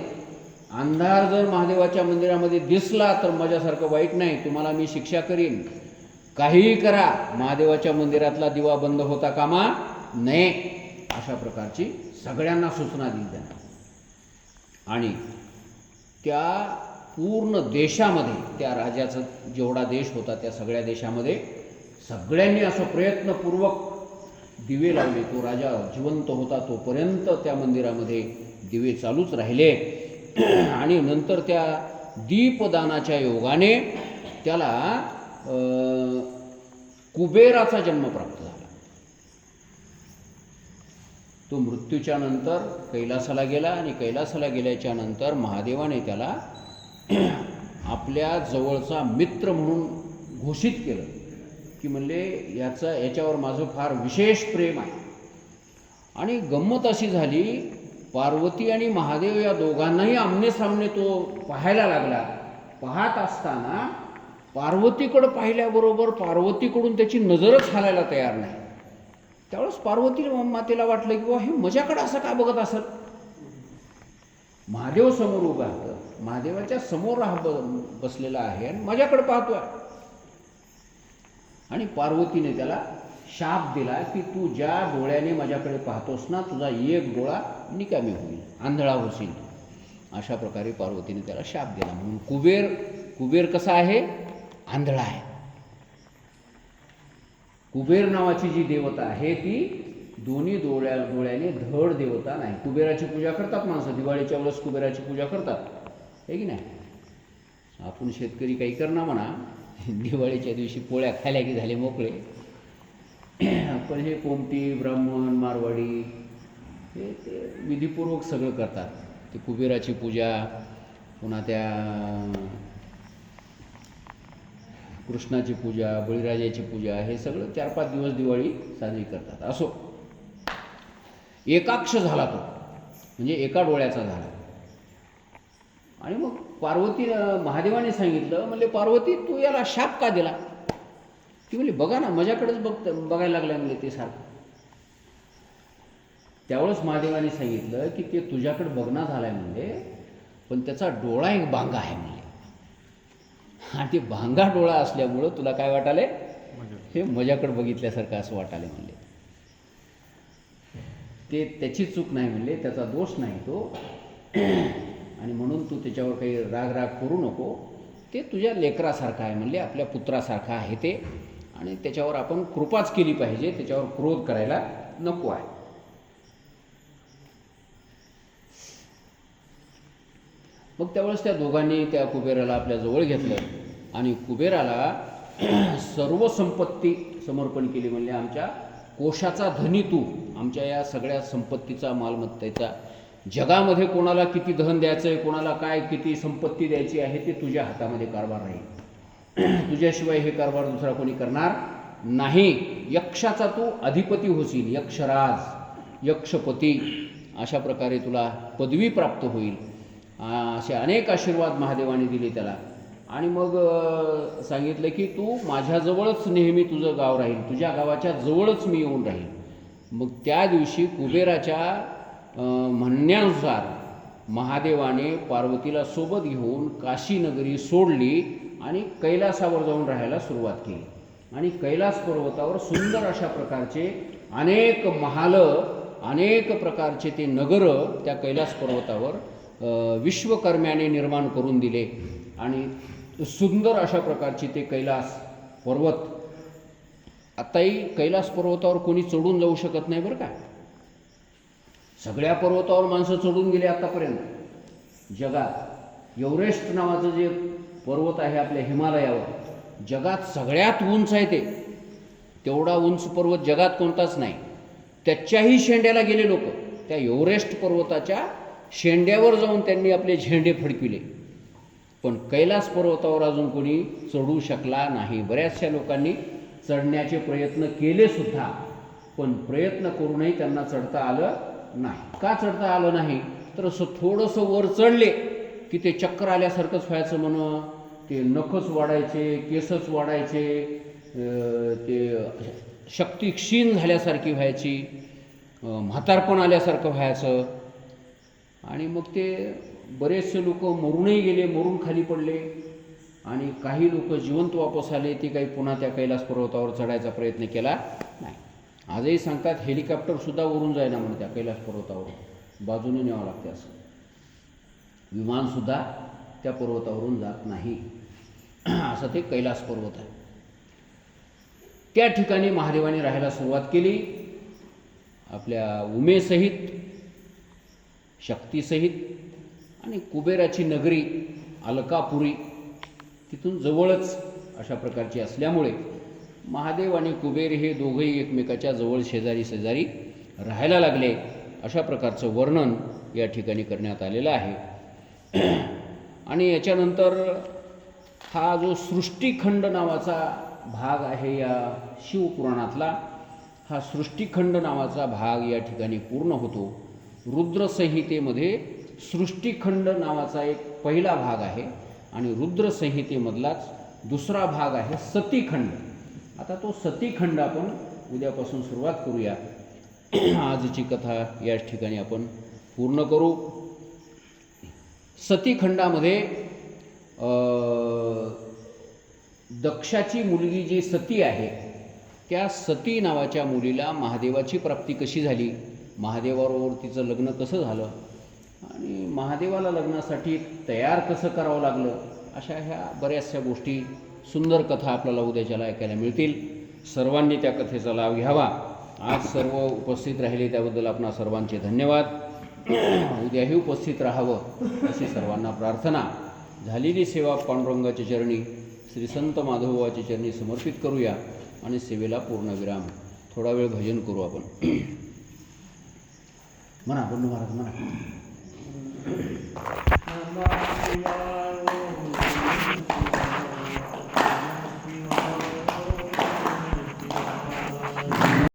अंधार जर महादेवाच्या मंदिरामध्ये दिसला तर माझ्यासारखं वाईट नाही, तुम्हाला मी शिक्षा करीन. काहीही करा, महादेवाच्या मंदिरातला दिवा बंद होता कामा नये. अशा प्रकारची सगळ्यांना सूचना दिली त्यांना. आणि त्या पूर्ण देशामध्ये, त्या राजाचा जेवढा देश होता त्या सगळ्या देशामध्ये सगळ्यांनी असं प्रयत्नपूर्वक दिवे लावले. तो राजा जिवंत होता तोपर्यंत त्या मंदिरामध्ये दिवे चालूच राहिले. आणि नंतर त्या दीपदानाच्या योगाने त्याला कुबेराचा जन्म प्राप्त झाला. तो मृत्यूच्या नंतर कैलासाला गेला आणि कैलासाला गेल्याच्या नंतर महादेवाने त्याला आपल्या जवळचा मित्र म्हणून घोषित केलं की म्हणले याच्यावर माझं फार विशेष प्रेम आहे. आणि गंमत अशी झाली, पार्वती आणि महादेव या दोघांनाही आमनेसामने तो पाहायला लागला. पाहत असताना पार्वतीकडं पाहिल्याबरोबर पार्वतीकडून त्याची नजरच हालायला तयार नाही. त्यावेळेस पार्वती मातेला वाटलं की हे माझ्याकडं असं का बघत असेल. महादेव समोर उभा आहे, महादेवाच्या समोर बसलेला आहे आणि माझ्याकडे पाहतोय. आणि पार्वतीने त्याला शाप दिला की तू ज्या डोळ्याने माझ्याकडे पाहतोस ना, तुझा एक डोळा निकामी होईल, आंधळा होशील. अशा प्रकारे पार्वतीने त्याला शाप दिला. म्हणून कुबेर कसा आहे, आंधळा आहे. कुबेर नावाची जी देवता आहे ती दोन्ही डोळ्याने धड देवता नाही. कुबेराची पूजा करतात माणसं, दिवाळीच्या वेळेस कुबेराची पूजा करतात, हे की नाही. आपण शेतकरी काही करणार म्हणा, दिवाळीच्या दिवशी पोळ्या खायला की झाले मोकळे. पण हे कोमटी, ब्राह्मण, मारवाडी हे ते विधीपूर्वक सगळं करतात. ते कुबेराची पूजा, पुन्हा त्या कृष्णाची पूजा, बळीराजाची पूजा, हे सगळं 4-5 दिवस दिवाळी साजरी करतात. असो, एकाक्ष झाला तो, म्हणजे एका डोळ्याचा झाला. आणि मग महादेवाने सांगितलं, म्हणले पार्वती तू याला शाप का दिला. ती म्हणली बघा ना, माझ्याकडेच बघायला लागलं म्हणले ते सारखं. त्यावेळेस महादेवाने सांगितलं की ते तुझ्याकडे बघणं झालाय म्हणले, पण त्याचा डोळा एक बांगा आहे म्हणले. आणि ते भांगा डोळा असल्यामुळं तुला काय वाटाले, हे माझ्याकडे बघितल्यासारखं असं वाटाले म्हणले. ते त्याची चूक नाही म्हणले, त्याचा दोष नाही तो. आणि म्हणून तू त्याच्यावर काही राग करू नको. ते तुझ्या लेकरासारखं आहे म्हणले, आपल्या पुत्रासारखं आहे ते. आणि त्याच्यावर आपण कृपाच केली पाहिजे, त्याच्यावर क्रोध करायला नको आहे. मग त्यावेळेस त्या दोघांनी त्या कुबेराला आपल्या जवळ घेतलं आणि कुबेराला सर्व संपत्ती समर्पण केली. म्हणजे आमच्या कोशाचा धनी तू, आमच्या या सगळ्या संपत्तीचा, मालमत्तेचा, जगामध्ये कोणाला किती धन द्यायचं आहे, कोणाला काय किती संपत्ती द्यायची आहे, ते तुझ्या हातामध्ये कारभार राहील. तुझ्याशिवाय हे कारभार दुसरा कोणी करणार नाही. यक्षाचा तू अधिपती होशील, यक्षराज, यक्षपती, अशा प्रकारे तुला पदवी प्राप्त होईल. असे अनेक आशीर्वाद महादेवाने दिले त्याला. आणि मग सांगितलं की तू माझ्याजवळच नेहमी तुझं गाव राहील, तुझ्या गावाच्या जवळच मी येऊन राहील. मग त्या दिवशी कुबेराच्या म्हणण्यानुसार महादेवाने पार्वतीला सोबत घेऊन काशी नगरी सोडली आणि कैलासावर जाऊन राहायला सुरुवात केली. आणि कैलास पर्वतावर सुंदर अशा प्रकारचे अनेक महाल, अनेक प्रकारचे ते नगर त्या कैलास पर्वतावर विश्वकर्म्याने निर्माण करून दिले. आणि सुंदर अशा प्रकारचे ते कैलास पर्वत. आताही कैलास पर्वतावर कोणी चढून जाऊ शकत नाही बरं का. सगळ्या पर्वतावर माणसं चढून गेले आतापर्यंत जगात. एव्हरेस्ट नावाचं जे पर्वत आहे आपल्या हिमालयावर, जगात सगळ्यात उंच आहे ते. तेवढा उंच पर्वत जगात कोणताच नाही. त्याच्याही शेंड्याला गेले लोक. त्या एव्हरेस्ट पर्वताच्या शेंड्यावर जाऊन त्यांनी आपले झेंडे फडकिले. पण कैलास पर्वतावर अजून कोणी चढू शकला नाही. बऱ्याचशा लोकांनी चढण्याचे प्रयत्न केले सुद्धा, पण प्रयत्न करूनही त्यांना चढता आलं नाही. का चढता आलं नाही तर असं थोडंसं वर चढले की ते चक्कर आल्यासारखंच व्हायचं. म्हणून ते नखच वाढायचे, केसच वाढायचे, ते शक्ती क्षीण झाल्यासारखी व्हायची, म्हातारपण आल्यासारखं व्हायचं. आणि मग ते बरेचसे लोक मरूनही गेले, मरून खाली पडले. आणि काही लोक जिवंत वापस आले, ते काही पुन्हा त्या कैलास पर्वतावर चढायचा प्रयत्न केला नाही. आजही सांगतात हेलिकॉप्टरसुद्धा वरून जायना म्हणून त्या कैलास पर्वतावर, बाजूने न्यावं लागते. असं विमानसुद्धा त्या पर्वतावरून जात नाही. असं ते कैलास पर्वत आहे. त्या ठिकाणी महादेवाने राहायला सुरुवात केली. आपल्या उमेसहित, शक्तीसहित. आणि कुबेराची नगरी अलकापुरी तिथून जवळच अशा प्रकारची असल्यामुळे महादेव आणि कुबेर हे दोघंही एकमेकाच्या जवळ शेजारी शेजारी राहायला लागले. अशा प्रकारचं वर्णन या ठिकाणी करण्यात आलेलं आहे. आणि याच्यानंतर हा जो सृष्टिखंड नावाचा भाग आहे या शिवपुराणातला, हा सृष्टिखंड नावाचा भाग या ठिकाणी पूर्ण होतो. रुद्रसंहितेमध्ये सृष्टिखंड नावाचा एक पहिला भाग आहे आणि रुद्रसंहितेमधलाच दुसरा भाग आहे सतीखंड. आता तो सतीखंड आपण उद्यापासून सुरुवात करूया. आजची कथा या ठिकाणी आपण पूर्ण करू. सतीखंडामध्ये दक्षाची मुलगी जी सती आहे, त्या सती नावाच्या मुलीला महादेवाची प्राप्ती कशी झाली, महादेवाबरोबर तिचं लग्न कसं झालं आणि महादेवाला लग्नासाठी तयार कसं करावं लागलं, अशा ह्या बऱ्याचशा गोष्टी, सुंदर कथा आपल्याला उद्याच्याला ऐकायला मिळतील. सर्वांनी त्या कथेचा लाभ घ्यावा. आज सर्व उपस्थित राहिले त्याबद्दल आपणा सर्वांचे धन्यवाद. उद्याही उपस्थित राहावं अशी सर्वांना प्रार्थना. झालेली सेवा पांडुरंगाच्या चरणी, श्री संत माधवबाबाच्या चरणी समर्पित करूया आणि सेवेला पूर्णविराम. थोडा वेळ भजन करू आपण. म्हणा बंडू महाराज म्हणा.